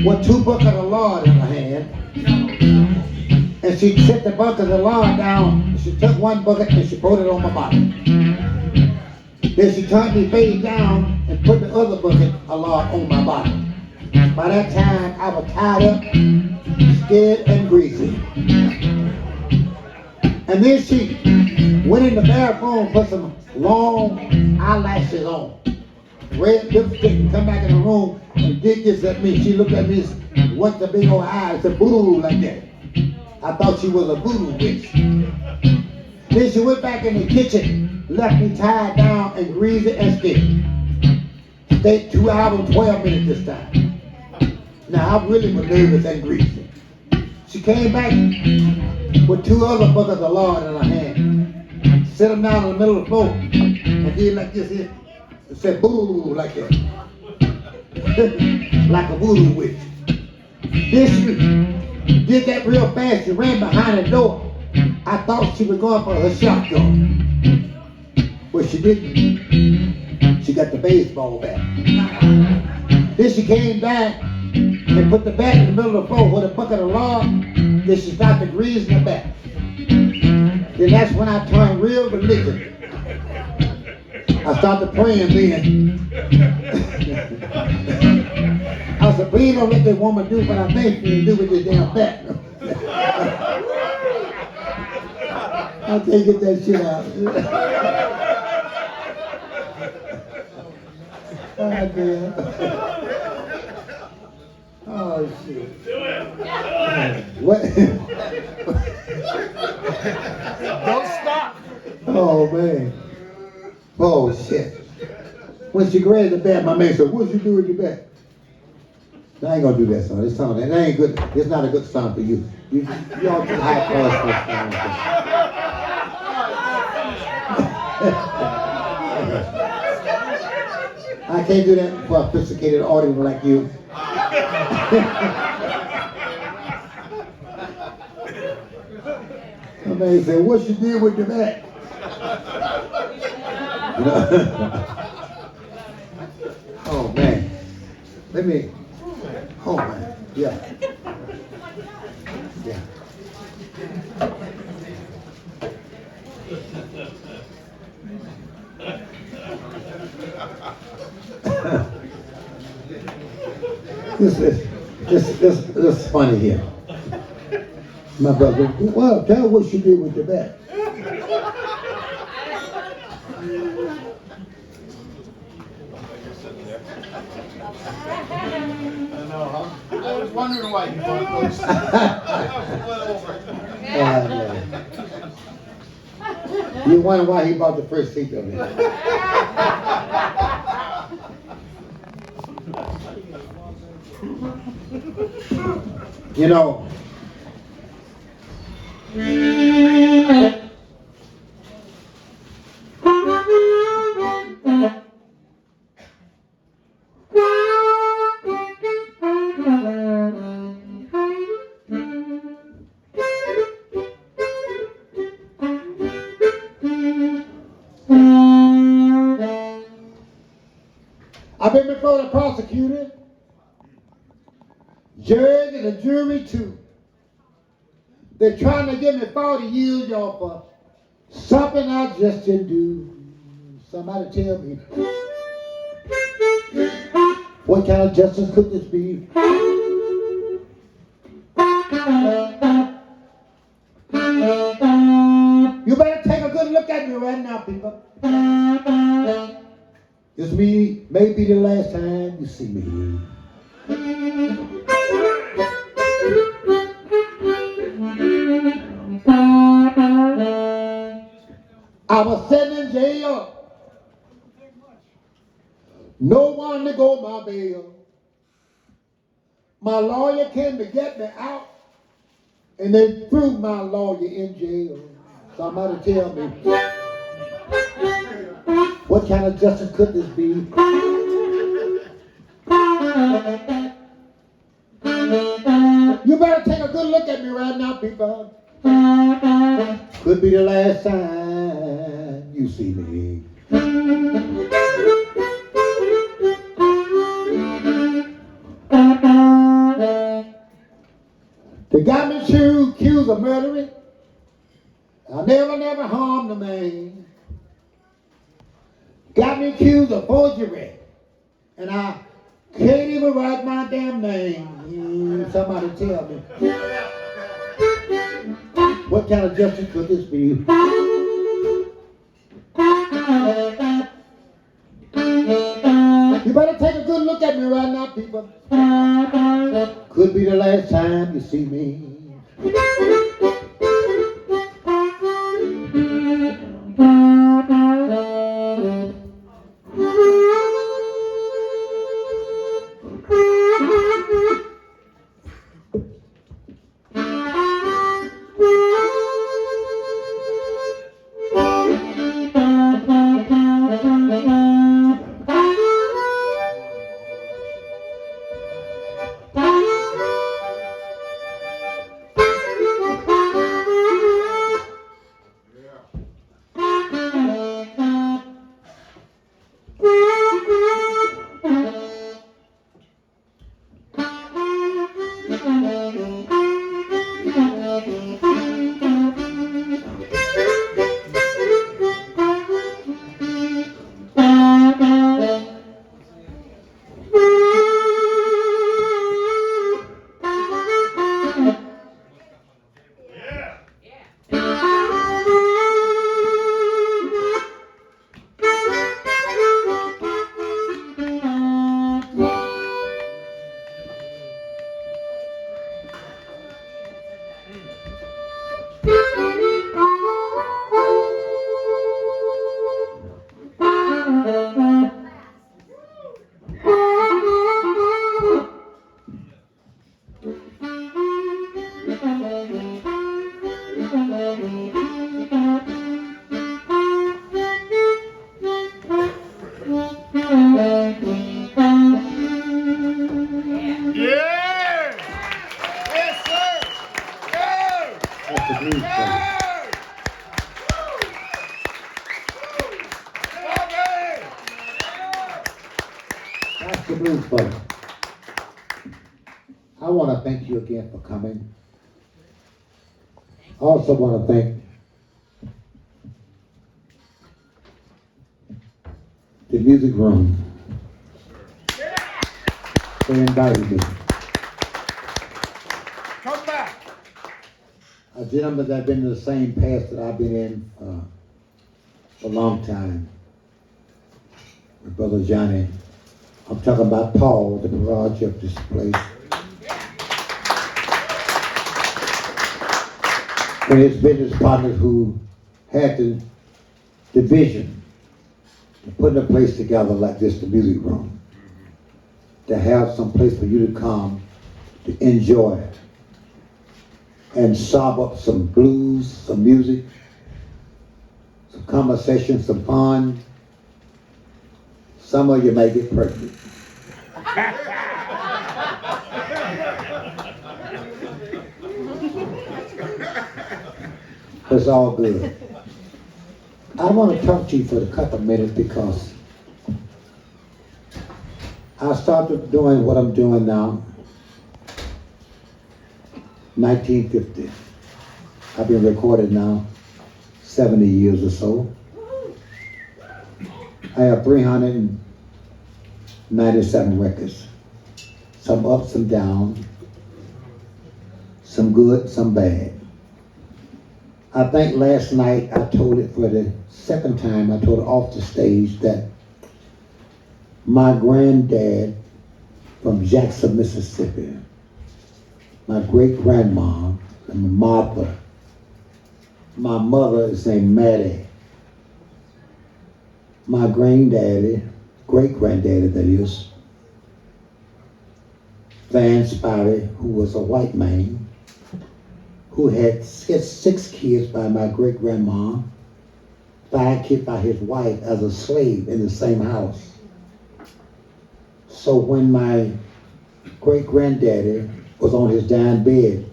with 2 buckets of lard in her hand. And she set the bucket of lard down. She took 1 bucket and she put it on my body. Then she turned me face down and put the other bucket of lard on my body. By that time, I was tied up, scared, and greasy. And then she went in the bathroom and put some long eyelashes on. Red lipstick, and come back in the room and did this at me. She looked at me, what's the big old eyes, said boo like that. I thought she was a voodoo witch. Then she went back in the kitchen, left me tied down and greasy and scared. Stayed 2 hours and 12 minutes this time. Now I really was nervous and greasy. She came back with 2 other buckets of lard in her hand. Set them down in the middle of the floor and did like this here. And said boo like that. Like a voodoo witch. Then she did that real fast. She ran behind the door. I thought she was going for her shotgun. But she didn't. She got the baseball bat. Then she came back and put the bat in the middle of the floor with a bucket of lard. Then she started greasing the bat. Then that's when I turned real religious. I started praying then. I said, please don't let this woman do what I think she do with this damn bat. I can't get that shit out. Oh, man. Oh, shit. Do it. What? Don't stop. Oh, man. Oh, shit. When she grabbed the bat, my man said, what'd you do with your bat? I ain't gonna do that song. This song, that ain't good. It's not a good song for you. You all too high class for this song. I can't do that for a sophisticated audience like you. My man said, what you did with the bat? Oh, man. Let me... Oh, man. Yeah. Yeah. This is funny here. My brother, well, tell what you did with the bat. I know, huh? I was wondering why you brought those. You wonder why he bought the first seat of it. You know, I've been before the prosecutor, judge, and the jury too. They're trying to give me 40 years, y'all, for something I just didn't do. Somebody tell me, what kind of justice could this be? You better take a good look at me right now, people. This may be the last time you see me. I was sitting in jail. No one to go my bail. My lawyer came to get me out, and they threw my lawyer in jail. Somebody tell me, what kind of justice could this be? You better take a good look at me right now, people. Could be the last time you see me. They got me accused of murdering. I never harmed a man. Got me accused of forgery. And I can't even write my damn name. Somebody tell me. What kind of justice could this be? You better take a good look at me right now, people. Could be the last time you see me. That's the blues, buddy. I want to thank you again for coming. I also want to thank the music room for inviting me. Come back. A gentleman that I've been in the same past that I've been in for a long time. My brother Johnny. I'm talking about Paul, the garage of this place. and his business partners who had the vision to put a place together like this, the music room, to have some place for you to come to enjoy it and sob up some blues, some music, some conversation, some fun. Some of you may get pregnant. It's all good. I want to talk to you for a couple of minutes because I started doing what I'm doing now, 1950. I've been recording now 70 years or so. I have 397 records. Some up, some down, some good, some bad. I think last night I told it for the second time, I told it off the stage that my granddad from Jackson, Mississippi, my great-grandma, and Martha, my mother is named Maddie, my granddaddy, great-granddaddy that is, Van Spivey, who was a white man, who had 6 kids by my great-grandma, 5 kids by his wife as a slave in the same house. So when my great-granddaddy was on his dying bed,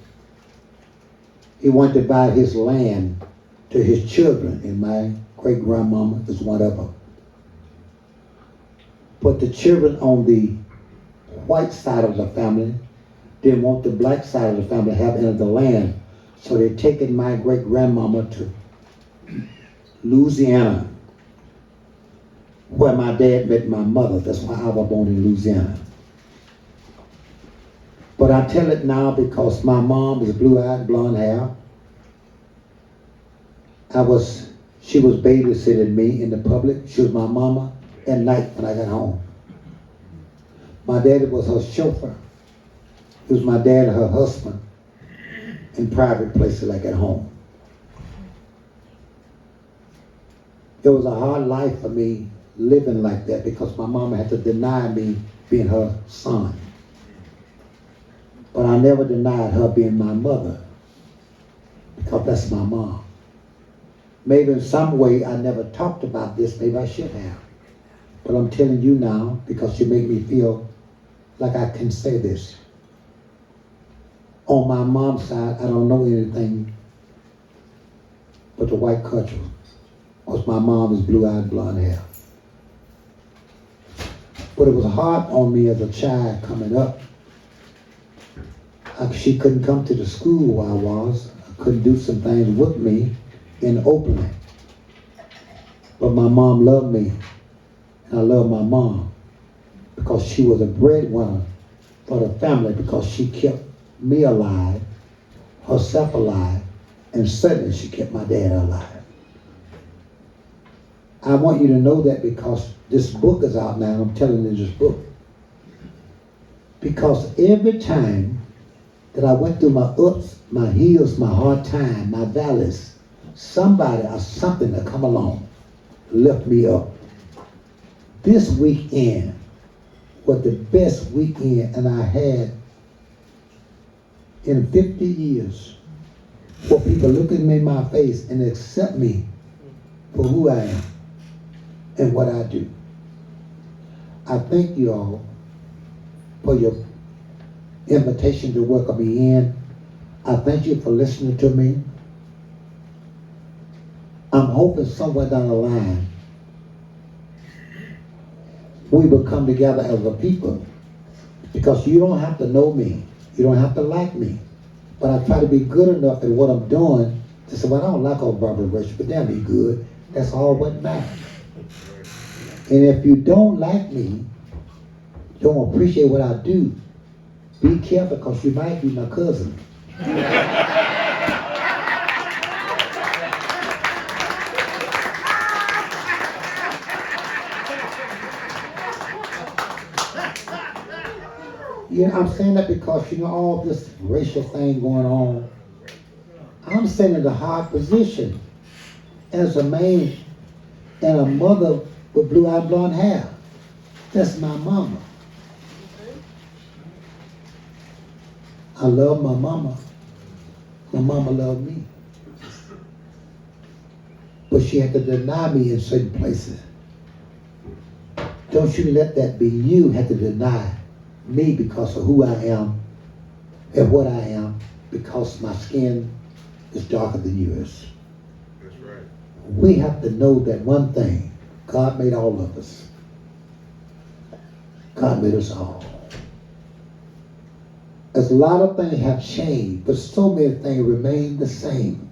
he wanted to buy his land to his children, and my great-grandmama is one of them. But the children on the white side of the family didn't want the black side of the family to have any of the land. So they're taking my great-grandmama to Louisiana, where my dad met my mother. That's why I was born in Louisiana. But I tell it now because my mom is blue-eyed, blonde hair. She was babysitting me in the public. She was my mama at night when I got home. My daddy was her chauffeur. He was my dad and her husband in private places like at home. It was a hard life for me living like that because my mama had to deny me being her son. But I never denied her being my mother because that's my mom. Maybe in some way I never talked about this, maybe I should have. But I'm telling you now because you make me feel like I can say this. On my mom's side, I don't know anything but the white culture. Because my mom is blue-eyed, blonde hair. But it was hard on me as a child coming up. She couldn't come to the school where I was. I couldn't do some things with me in opening. But my mom loved me. And I love my mom because she was a breadwinner for the family because she kept me alive, herself alive, and certainly she kept my dad alive. I want you to know that because this book is out now, I'm telling you this book. Because every time that I went through my ups, my hills, my hard time, my valleys, somebody or something that come along lift me up. This weekend was the best weekend and I had in 50 years where people look at me in my face and accept me for who I am and what I do. I thank you all for your invitation to welcome me in. I thank you for listening to me. I'm hoping somewhere down the line we will come together as a people because you don't have to know me. You don't have to like me. But I try to be good enough at what I'm doing to say, well, I don't like old Barbara Rachel, but they'll be good. That's all what matters. And if you don't like me, don't appreciate what I do, be careful because you might be my cousin. Yeah, I'm saying that because, all this racial thing going on, I'm I'm sitting in a hard position as a man and a mother with blue-eyed blonde hair. That's my mama. I love my mama. My mama loved me. But she had to deny me in certain places. Don't you let that be you have to deny me because of who I am and what I am, because my skin is darker than yours. That's right. We have to know that one thing, God made all of us. God made us all. As a lot of things have changed, but so many things remain the same.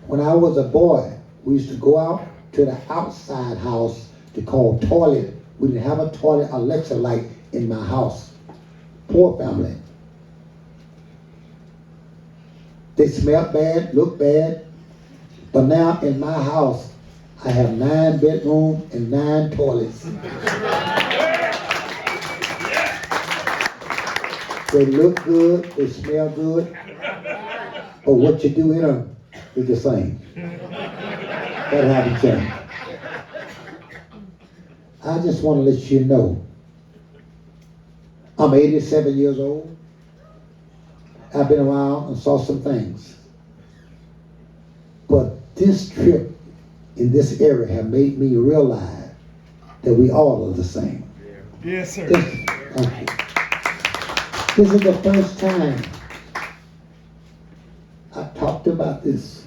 When I was a boy, we used to go out to the outside house to call toilet. We didn't have a toilet electrolyte in my house. Poor family. They smelled bad, looked bad. But now in my house, I have 9 bedrooms and 9 toilets. They look good, they smell good, but what you do in them is the same. That hasn't changed. I just want to let you know, I'm 87 years old. I've been around and saw some things. But this trip in this area have made me realize that we all are the same. Yes, sir. Thank you. This is the first time I talked about this.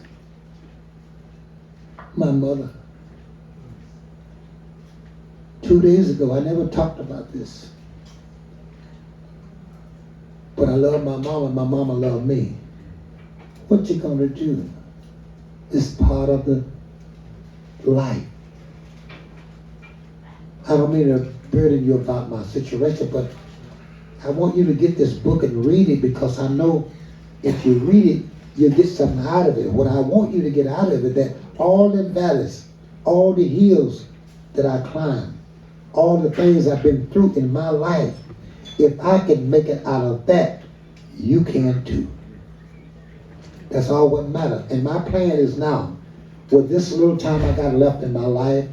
My mother. 2 days ago, I never talked about this. But I love my mama, my mama loved me. What you gonna do? It's part of the life. I don't mean to burden you about my situation, but I want you to get this book and read it, because I know if you read it, you'll get something out of it. What I want you to get out of it, that all the valleys, all the hills that I climbed, all the things I've been through in my life, if I can make it out of that, you can too. That's all what matters. And my plan is now, with this little time I got left in my life,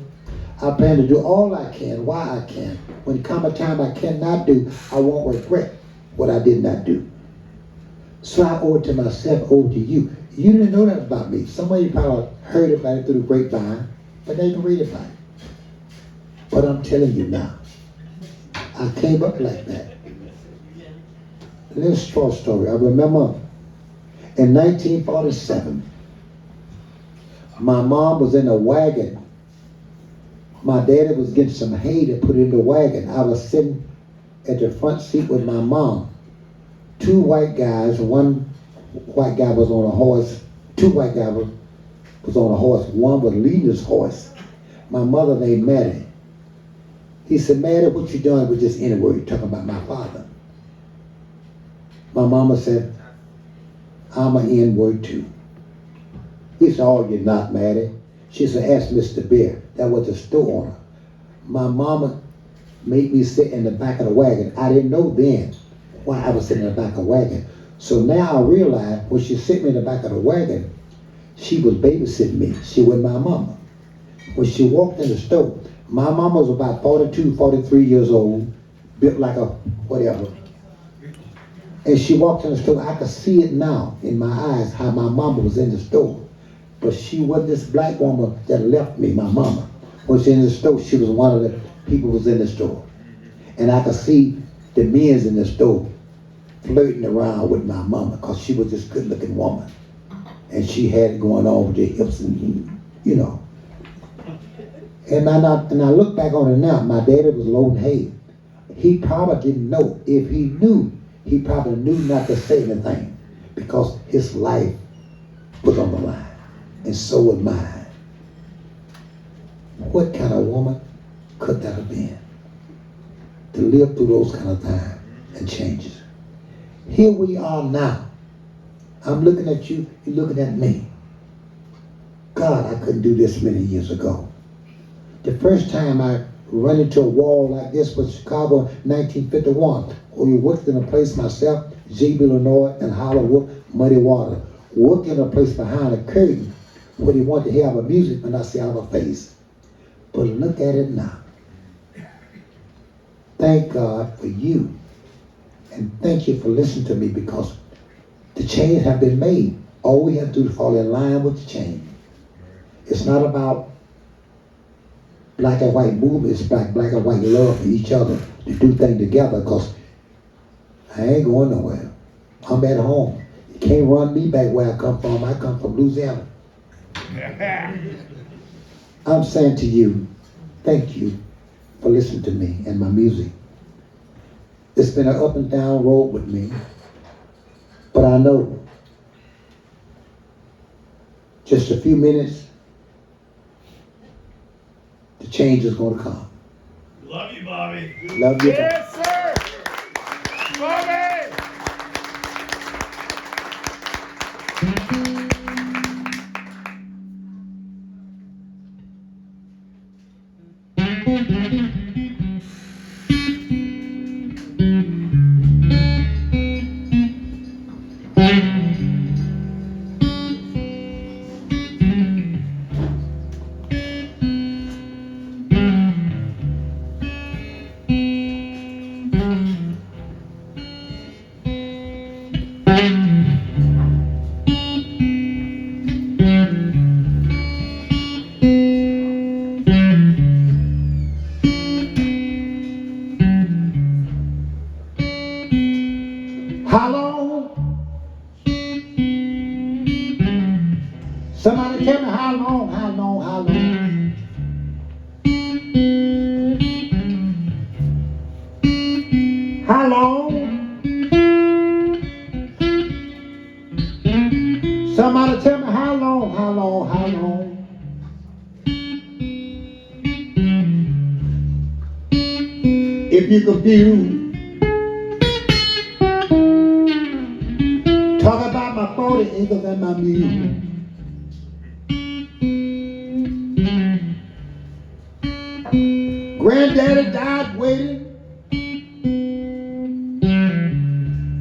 I plan to do all I can, why I can. When come a time I cannot do, I won't regret what I did not do. So I owe it to myself, owe it to you. You didn't know that about me. Some of you probably heard about it through the grapevine, but they can read about it. But I'm telling you now, I came up like that. This short story. I remember in 1947, my mom was in a wagon. My daddy was getting some hay to put in the wagon. I was sitting at the front seat with my mom. 2 white guys, one white guy was on a horse, 2 white guys was on a horse. One was leading his horse. My mother named Maddie. He said, Maddie, what you doing with this N-word? Talking about my father. My mama said, I'm an N-word too. He said, oh, you're not, Maddie. She said, ask Mr. Bear. That was the store owner. My mama made me sit in the back of the wagon. I didn't know then why I was sitting in the back of the wagon. So now I realize when she sit me in the back of the wagon, she was babysitting me. She was my mama. When she walked in the store, my mama was about 42, 43 years old, built like a whatever. And she walked in the store. I could see it now in my eyes how my mama was in the store. But she wasn't this black woman that left me, my mama. When she was in the store, she was one of the people who was in the store. And I could see the men's in the store flirting around with my mama, because she was this good looking woman. And she had it going on with the hips and, you know. And I look back on it now, my daddy was loading hay. He probably didn't know. If he knew, he probably knew not to say anything, because his life was on the line. And so was mine. What kind of woman could that have been? To live through those kind of times and changes. Here we are now. I'm looking at you, you're looking at me. God, I couldn't do this many years ago. The first time I run into a wall like this was Chicago in 1951. We worked in a place myself, J.B. Illinois and Hollywood, Muddy Water. work in a place behind a curtain where they want to hear our music but not see our face. But look at it now. Thank God for you. And thank you for listening to me, because the change have been made. All we have to do is fall in line with the change. It's not about black and white movement. It's black and white love for each other to do things together, because I ain't going nowhere. I'm at home. You can't run me back where I come from. I come from Louisiana. I'm saying to you, thank you for listening to me and my music. It's been an up and down road with me, but I know just a few minutes, the change is going to come. Love you, Bobby. Love you. Yes, sir. Bobby. How long? Somebody tell me how long, how long, how long? How long? Somebody tell me how long, how long, how long? If you confused, talk about my 40 acres and my mule. Granddaddy died waiting.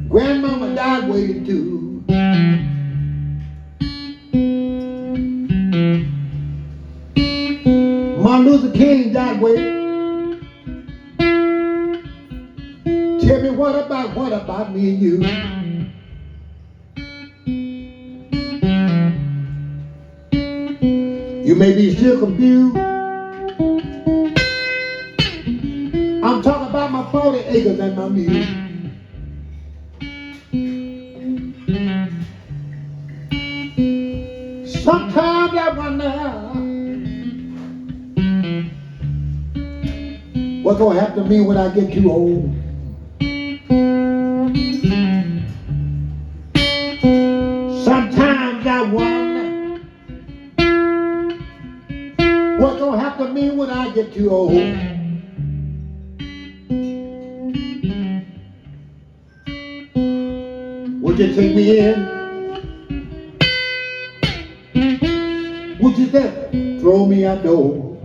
Grandmama died waiting too. Martin Luther King died waiting. Tell me what about me and you? You may be still confused. I'm talking about my 40 acres and my mule. Sometimes I wonder what's gonna happen to me when I get too old. Sometimes I wonder what's gonna happen to me when I get too old. Would you take me in? Would you then throw me out door?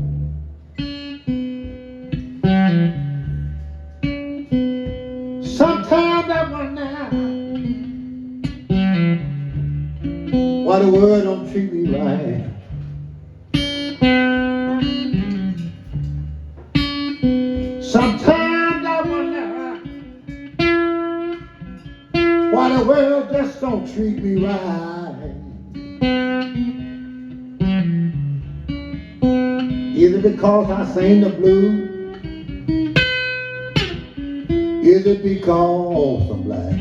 Sometimes I wonder why the world don't treat me right. Sometimes I wonder why the world just don't treat me right. Is it because I sing the blues? Is it because I'm black?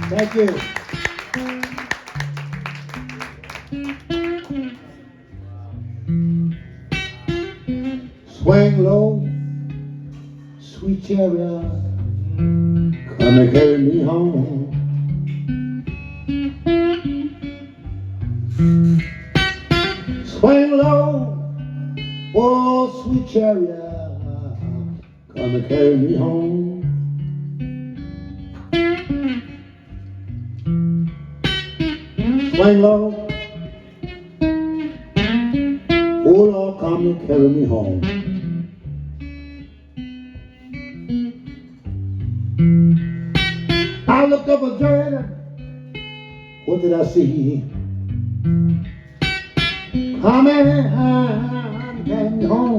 Thank you. Swing low, sweet chariot, come and carry me home. Swing low, oh sweet chariot, come and carry me home. Swing low, oh Lord, come and carry me home. I looked up a journey. What did I see? Coming home.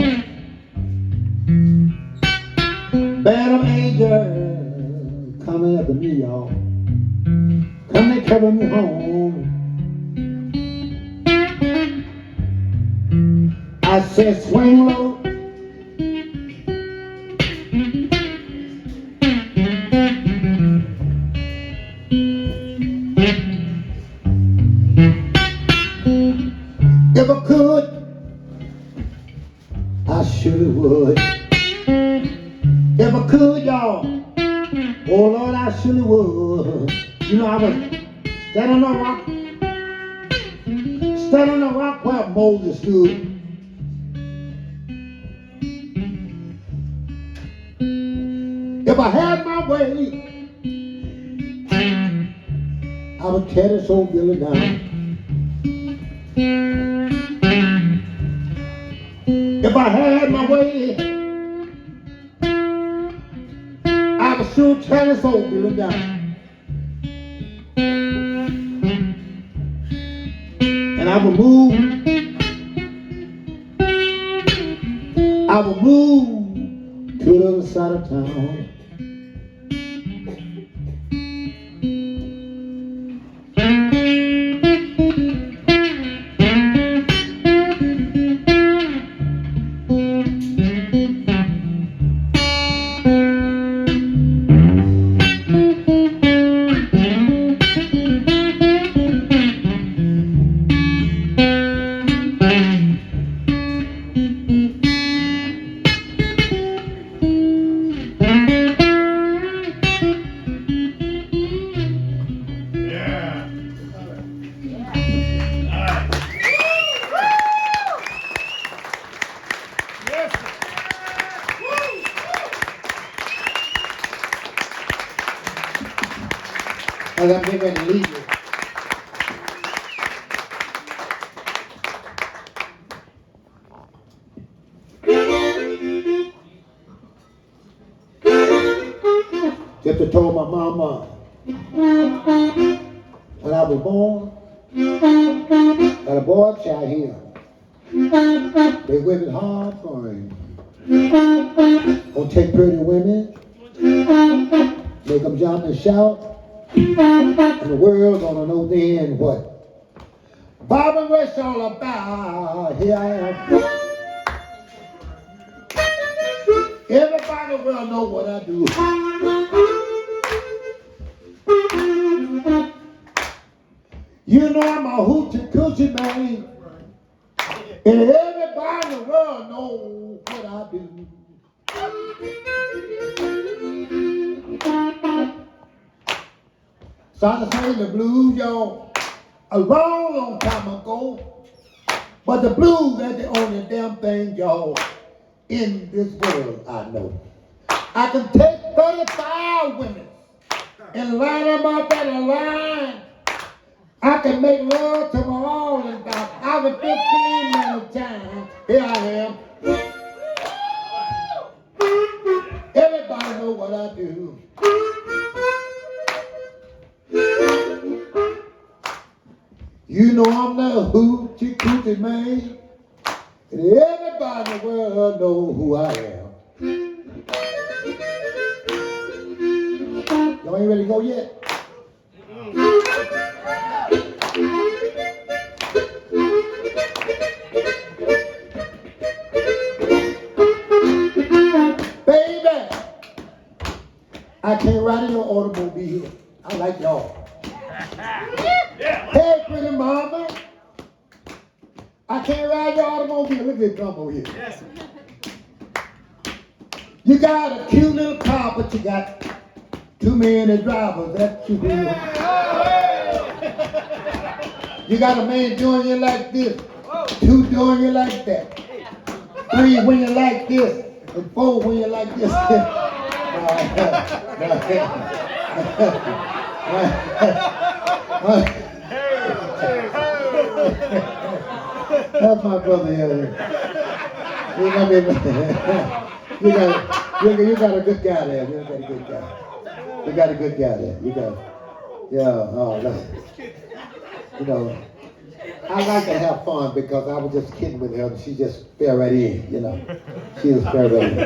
Band of angels coming after me, y'all. Come and carry me home. I said, swing low. If I could, I surely would. If I could, y'all, oh Lord, I surely would. You know, I was standing on a rock where Moses stood. If I had my way, I would tear this old building down. If I had my way, I would sure tear this old building down. And I would move to the other side of town. As I'm getting ready to leave you. Just to told my mama when I was born, got a boy child here. They working hard for him. Gonna take pretty women, make them jump and shout. And the world gonna know then what Bobby West all about. Here I am. Everybody will know what I do. You know I'm a hoochie coochie man, and everybody in the world knows what I do. Started singing the blues, y'all, a long time ago. But the blues ain't the only damn thing, y'all, in this world I know. I can take 35 women and line them up in a line. I can make love to my all in about 15 minutes time. Here I am. Everybody know what I do. You know I'm the hoochie coochie man, And everybody in the world know who I am. Y'all ain't ready to go yet? Baby, I can't ride in your automobile. I like y'all. Hey, pretty mama. I can't ride your automobile. Look at this gumbo here. You got a cute little car, but you got too many drivers. That's you. You got a man doing you like this, two doing you like that, three when you like this, and four when you like this. That's my brother here. You got a good guy there. You got a good guy. You got a good guy there. You know, I like to have fun because I was just kidding with her and she just fell right in, you know. She just fell right in.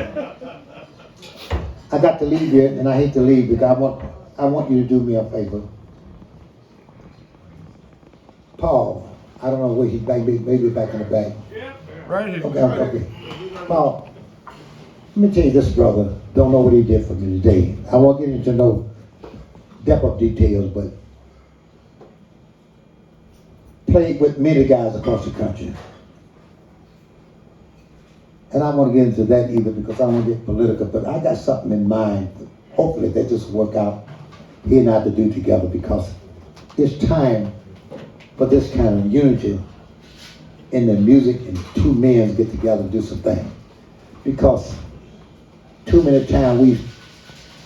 I got to leave here and I hate to leave because I want you to do me a favor. Paul, I don't know where he's back, maybe back in the back. Right here. Okay. Paul, let me tell you this, brother. Don't know what he did for me today. I won't get into no depth of details, but played with many guys across the country. And I want to get into that either because I don't want to get political, but I got something in mind. Hopefully that just work out, he and I to do together because it's time for this kind of unity in the music and two men get together and do some things. Because too many times we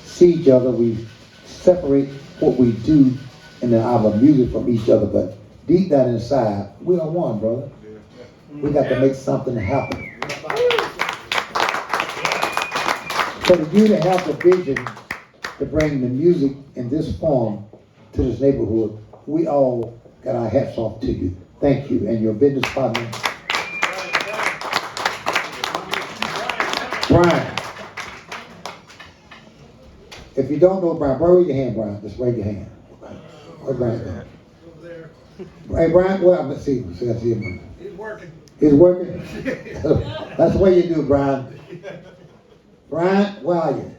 see each other, we separate what we do in our music from each other, but deep down inside, we are one, brother. We got to make something happen. So for you to have the vision to bring the music in this form to this neighborhood, we all got our hats off to you. Thank you. And your business partner, Brian. If you don't know Brian, raise your hand, Brian. Just raise your hand. Where's Brian go? Hey, Brian, well, let's see. I see him. He's working. He's working? That's the way you do, Brian. Brian, where are you?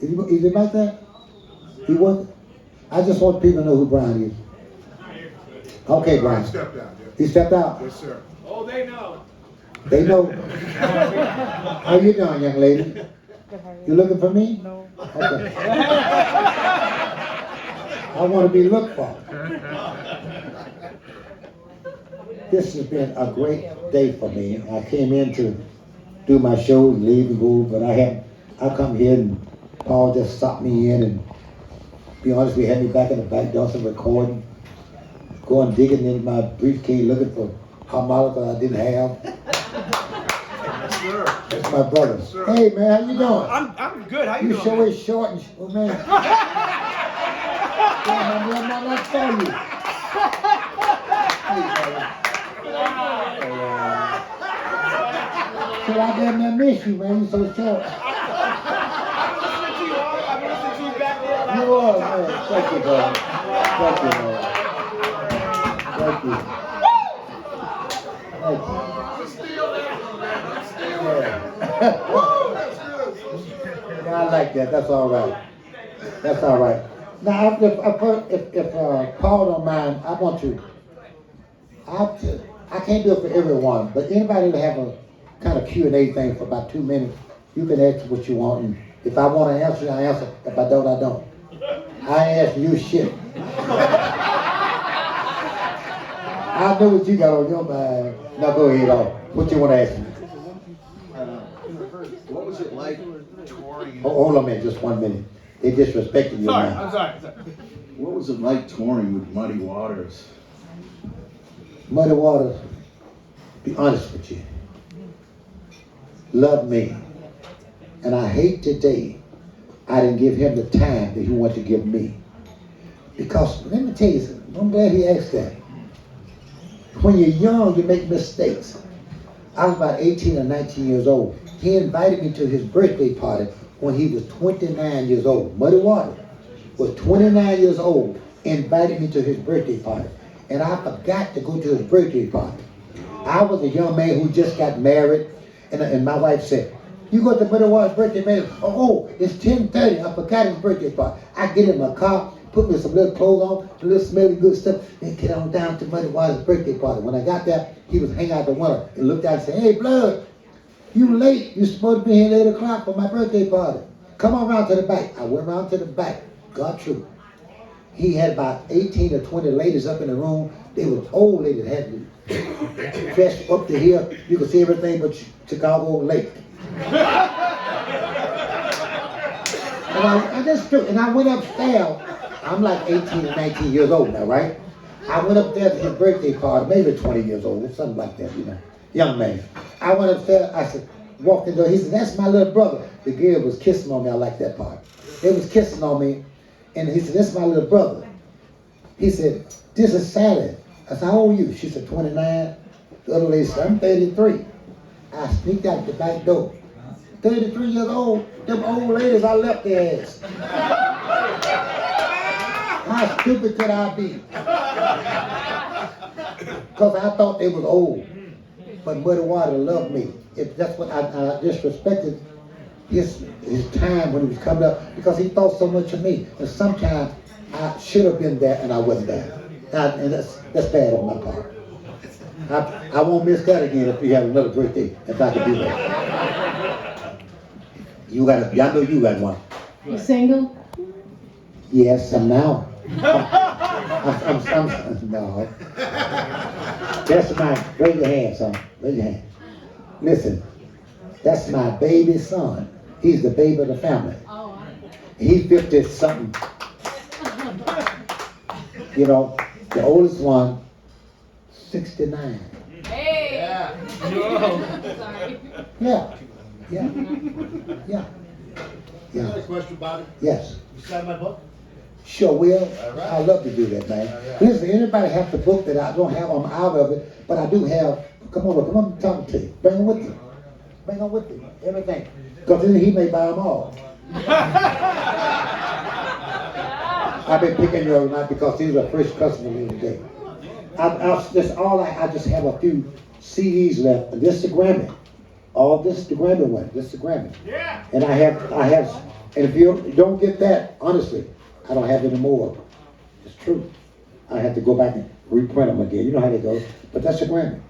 Is he back there? He working? I just want people to know who Brian is. Okay, Brian. He stepped out, yeah. He stepped out? Yes, sir. Oh, they know. They know. How you doing, young lady? You looking for me? No. Okay. I want to be looked for. This has been a great day for me. I came in to do my show and leave and go, but I come here and Paul just stopped me in and be honest, we had me back in the back doing some recording, going digging in my briefcase looking for harmonica I didn't have. Yes, sir. That's my brother. Yes, sir. Hey man, how you doing? I'm good. How you You doing? sure is short and oh man. Yeah, man, I'm not for you. So I damn near miss you, man. You're so short. I've been listening to you all. I've been listening to you back there. You are, man. Thank you, brother. Thank you, man. Thank you. Thank you. Yeah, I like that. That's all right. That's all right. Now, if Paul don't mind, I want to. I can't do it for everyone, but anybody that have a kind of Q&A thing for about 2 minutes, you can ask what you want. And if I want to answer, I answer. If I don't, I don't. I ain't asking you shit. I know what you got on your mind. Now go ahead on. What you want to ask me? What was it like touring? Hold on a minute, just 1 minute. They disrespecting you Sorry, now. I'm sorry. What was it like touring with Muddy Waters? Muddy Waters, be honest with you, love me. And I hate today I didn't give him the time that he wanted to give me. Because, let me tell you something, I'm glad he asked that. When you're young, you make mistakes. I was about 18 or 19 years old. He invited me to his birthday party when he was 29 years old. Muddy Water was 29 years old, invited me to his birthday party. And I forgot to go to his birthday party. I was a young man who just got married, and my wife said, "You go to Muddy Water's birthday, man?" Oh, it's 10:30. I forgot his birthday party. I get in my car, put me some little clothes on, a little smelly good stuff, and get on down to Muddy Water's birthday party. When I got there, he was hanging out the window and looked out and said, "Hey, Blood, you late. You supposed to be here at 8 o'clock for my birthday party. Come on around to the back." I went around to the back. God true. He had about 18 or 20 ladies up in the room. They were old ladies, had dressed up to here. You could see everything but Chicago Lake. And I just stood, and I went upstairs. I'm like 18 or 19 years old now, right? I went up there to his birthday party, maybe 20 years old, something like that, you know. Young man. I went upstairs, I said, walked in the door. He said, "That's my little brother." The girl was kissing on me. I like that part. They was kissing on me. And he said, "That's my little brother." He said, "This is Sally." I said, "How old are you?" She said, 29. The other lady said, "I'm 33. I sneaked out the back door. 33 years old. Them old ladies, I left their ass. How stupid could I be? Because I thought they was old. But Muddy Water loved me. If that's what I disrespected his time when he was coming up, because he thought so much of me. And sometimes I should have been there and I wasn't there. And that's bad on my part. I won't miss that again if you have another birthday, if I could do that. I know you got one. You single? Yes, I'm now. No. That's raise your hand, son. Raise your hand. Listen, that's my baby son. He's the baby of the family. He's 50 something. You know, the oldest one, 69. Hey! Yeah. Sorry. Yeah. I got a question, Bobby. Yes. You signed my book? Sure will. All right. I'd love to do that, man. All right. Listen, anybody have the book that I don't have, I'm out of it, but I do have, come on, I'm talking to you. Bring them with you. Bring them with you. Everything. Because then he may buy them all. I've been picking yours out because these are fresh customers today. I just have a few CDs left. And this is the Grammy. All this is the Grammy one. This is the Grammy. Yeah. And I have, and if you don't get that, honestly, I don't have any more. It's true. I have to go back and reprint them again. You know how they go. But that's a Grammy.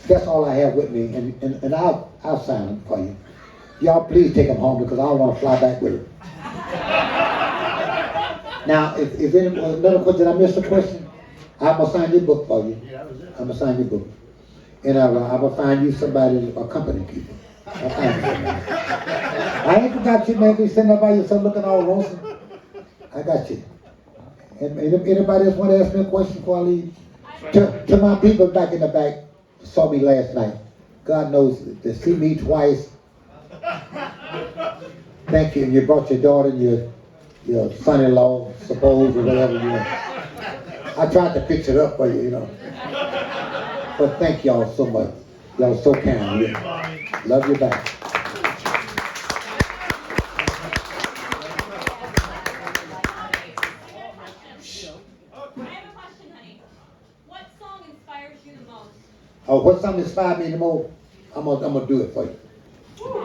That's all I have with me, and I'll sign them for you. Y'all please take them home because I don't want to fly back with them. Now, if there's another question, did I miss a question? I'm going to sign your book for you. Yeah, that was it. I'm going to sign your book. And I'm going to find you somebody, a company keeper. I'll find you somebody. I ain't forgot you, man. Be sitting there by yourself looking all lonesome. I got you. And anybody else want to ask me a question before I leave? To my people back in the back, saw me last night. God knows, to see me twice. Thank you. And you brought your daughter and your son-in-law, suppose, or whatever you want. I tried to fix it up for you, you know. But thank y'all so much. Y'all so kind. Love you back. Oh, what song inspired me the most? I'm gonna do it for you.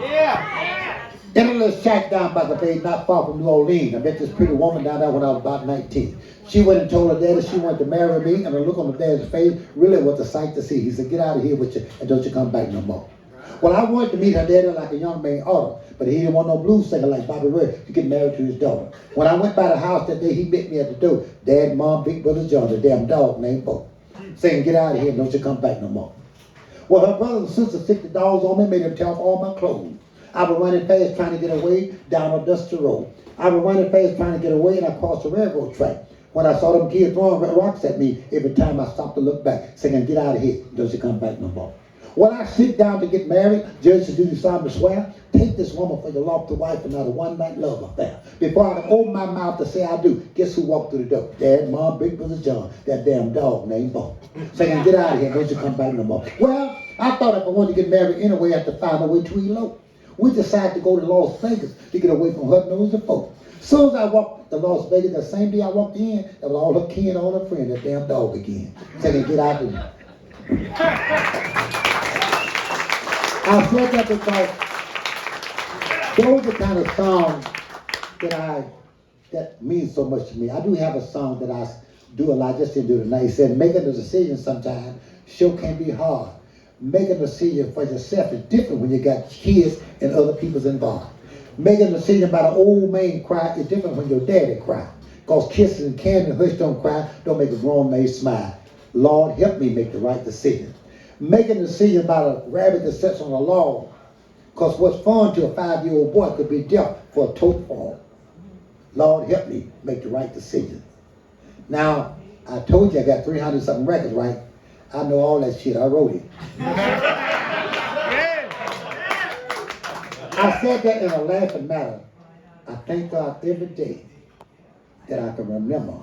Yeah. In a little shack down by the bay, not far from New Orleans, I met this pretty woman down there when I was about 19. She went and told her daddy she wanted to marry me, and the look on the daddy's face really was a sight to see. He said, "Get out of here with you, and don't you come back no more." Well, I wanted to meet her daddy like a young man ought to, but he didn't want no blues singer like Bobby Ray to get married to his daughter. When I went by the house that day, he met me at the door. Dad, Mom, Big Brother John, the damn dog named Bo, saying, "Get out of here, and don't you come back no more." Well, her brother and sister sicked the dogs on me, made them tear off all my clothes. I was running fast trying to get away down a dusty road. I was running fast trying to get away, and I crossed the railroad track. When I saw them kids throwing rocks at me, every time I stopped to look back, saying, "Get out of here, don't you come back no more." When I sit down to get married, judge to do the solemn swear, take this woman for your lawful wife and not a one-night love affair. Before I can open my mouth to say I do, guess who walked through the door? Dad, Mom, Big Brother John, that damn dog named Bo. Saying, get out of here, don't you come back no more. Well, I thought if I wanted to get married anyway, I had to find a way to elope. We decided to go to Las Vegas to get away from her nose and folk. As soon as I walked to Las Vegas, the same day I walked in, that was all her kin, all her friends, that damn dog again. Saying, get out of here. I said that because those are the kind of songs that means so much to me. I do have a song that I do a lot, just didn't do it tonight. It said, making a decision sometimes sure can be hard. Making a decision for yourself is different when you got kids and other people's involved. Making a decision about an old man cry is different when your daddy cry. Because kisses and candy and hush don't cry, don't make a grown man smile. Lord, help me make the right decision. Making a decision about a rabbit that sits on a log. Because what's fun to a 5-year-old boy could be death for a tote fall. Lord, help me make the right decision. Now, I told you I got 300 something records, right? I know all that shit. I wrote it. I said that in a laughing matter. I thank God every day that I can remember.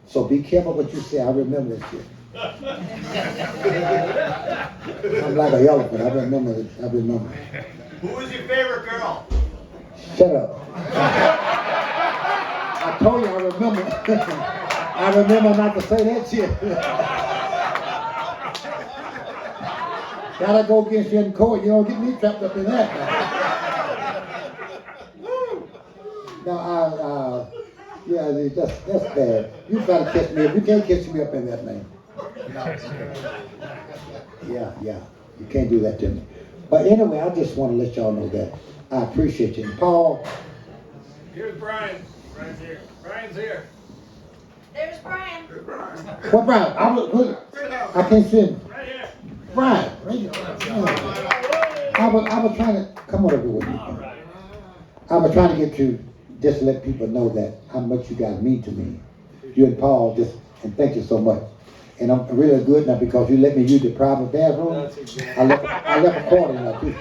So be careful what you say. I remember that shit. I'm like an elephant. I remember it. I remember it. Who is your favorite girl? Shut up. I told you I remember. I remember not to say that shit. Gotta go against you in court. You don't get me trapped up in that. No, yeah, that's bad. You try to catch me up. You can't catch me up in that, man. Yeah. You can't do that to me. But anyway, I just want to let y'all know that I appreciate you. And Paul. Here's Brian. Brian's here. Brian's here. There's Brian. What Brian? I can't see him. Right here. Brian. Right here. I was trying to come on over with you. I was trying to get you just to let people know that how much you guys mean to me. You and Paul, and thank you so much. And I'm really good now because you let me use the private bathroom. I left a quarter in there too.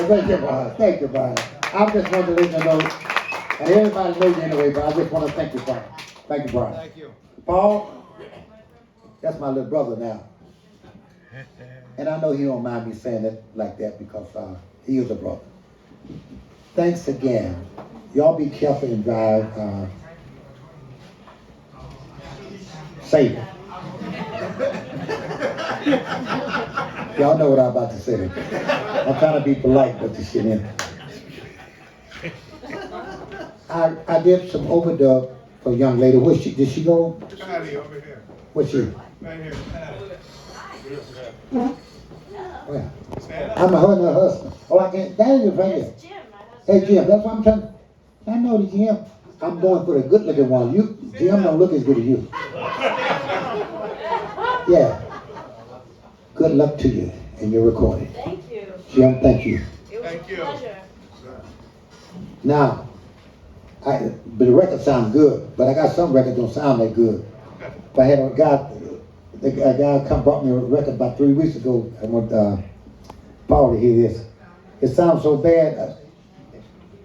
Thank you, Brian. Thank you, Brian. I just wanted to let you know, and everybody knows you anyway, but I just want to thank you, Brian. Thank you, Brian. Thank you. Paul, that's my little brother now. And I know he don't mind me saying it like that because he is a brother. Thanks again. Y'all be careful and drive safe. Y'all know what I'm about to say. I'm trying to be polite, but this shit in. I did some overdub for a young lady. Did she go? Patty over here. What's she? Right here. Patty. Well, I'm her and her husband. Oh, I can't. That is right here. Jim, my husband. Hey, Jim, that's what I'm trying to. I know the Jim. I'm going for the good looking one. Jim don't look as good as you. Yeah. Good luck to you in your recording. Thank you. Jim, thank you. It was Thank a you. pleasure. Now, the record sounds good, but I got some records don't sound that good. If I had a guy come brought me a record about 3 weeks ago. I want Paul to hear this. It sounds so bad.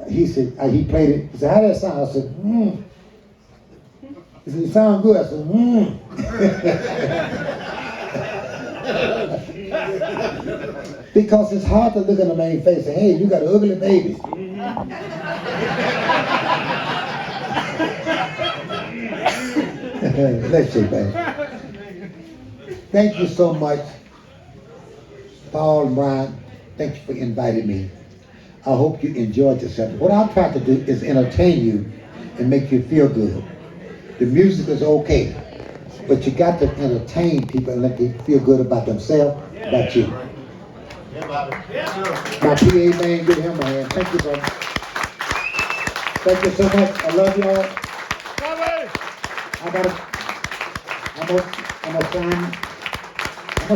He said, he played it. He said, how does that sound? I said, He said, it sounds good. I said, Because it's hard to look in a man's face and say, hey, you got an ugly baby. Let's see, baby. Thank you so much, Paul and Brian. Thank you for inviting me. I hope you enjoyed yourself. What I'll try to do is entertain you and make you feel good. The music is okay, but you got to entertain people and let them feel good about themselves, about you. Yeah, Bobby. My PA man, give him a hand. Thank you, brother. Thank you so much. I love y'all. I'm gonna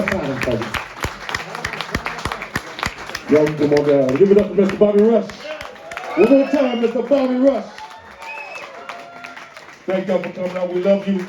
sign him for you. Y'all come on down. Give it up to Mr. Bobby Rush. One more time, Mr. Bobby Rush. Thank y'all for coming out. We love you.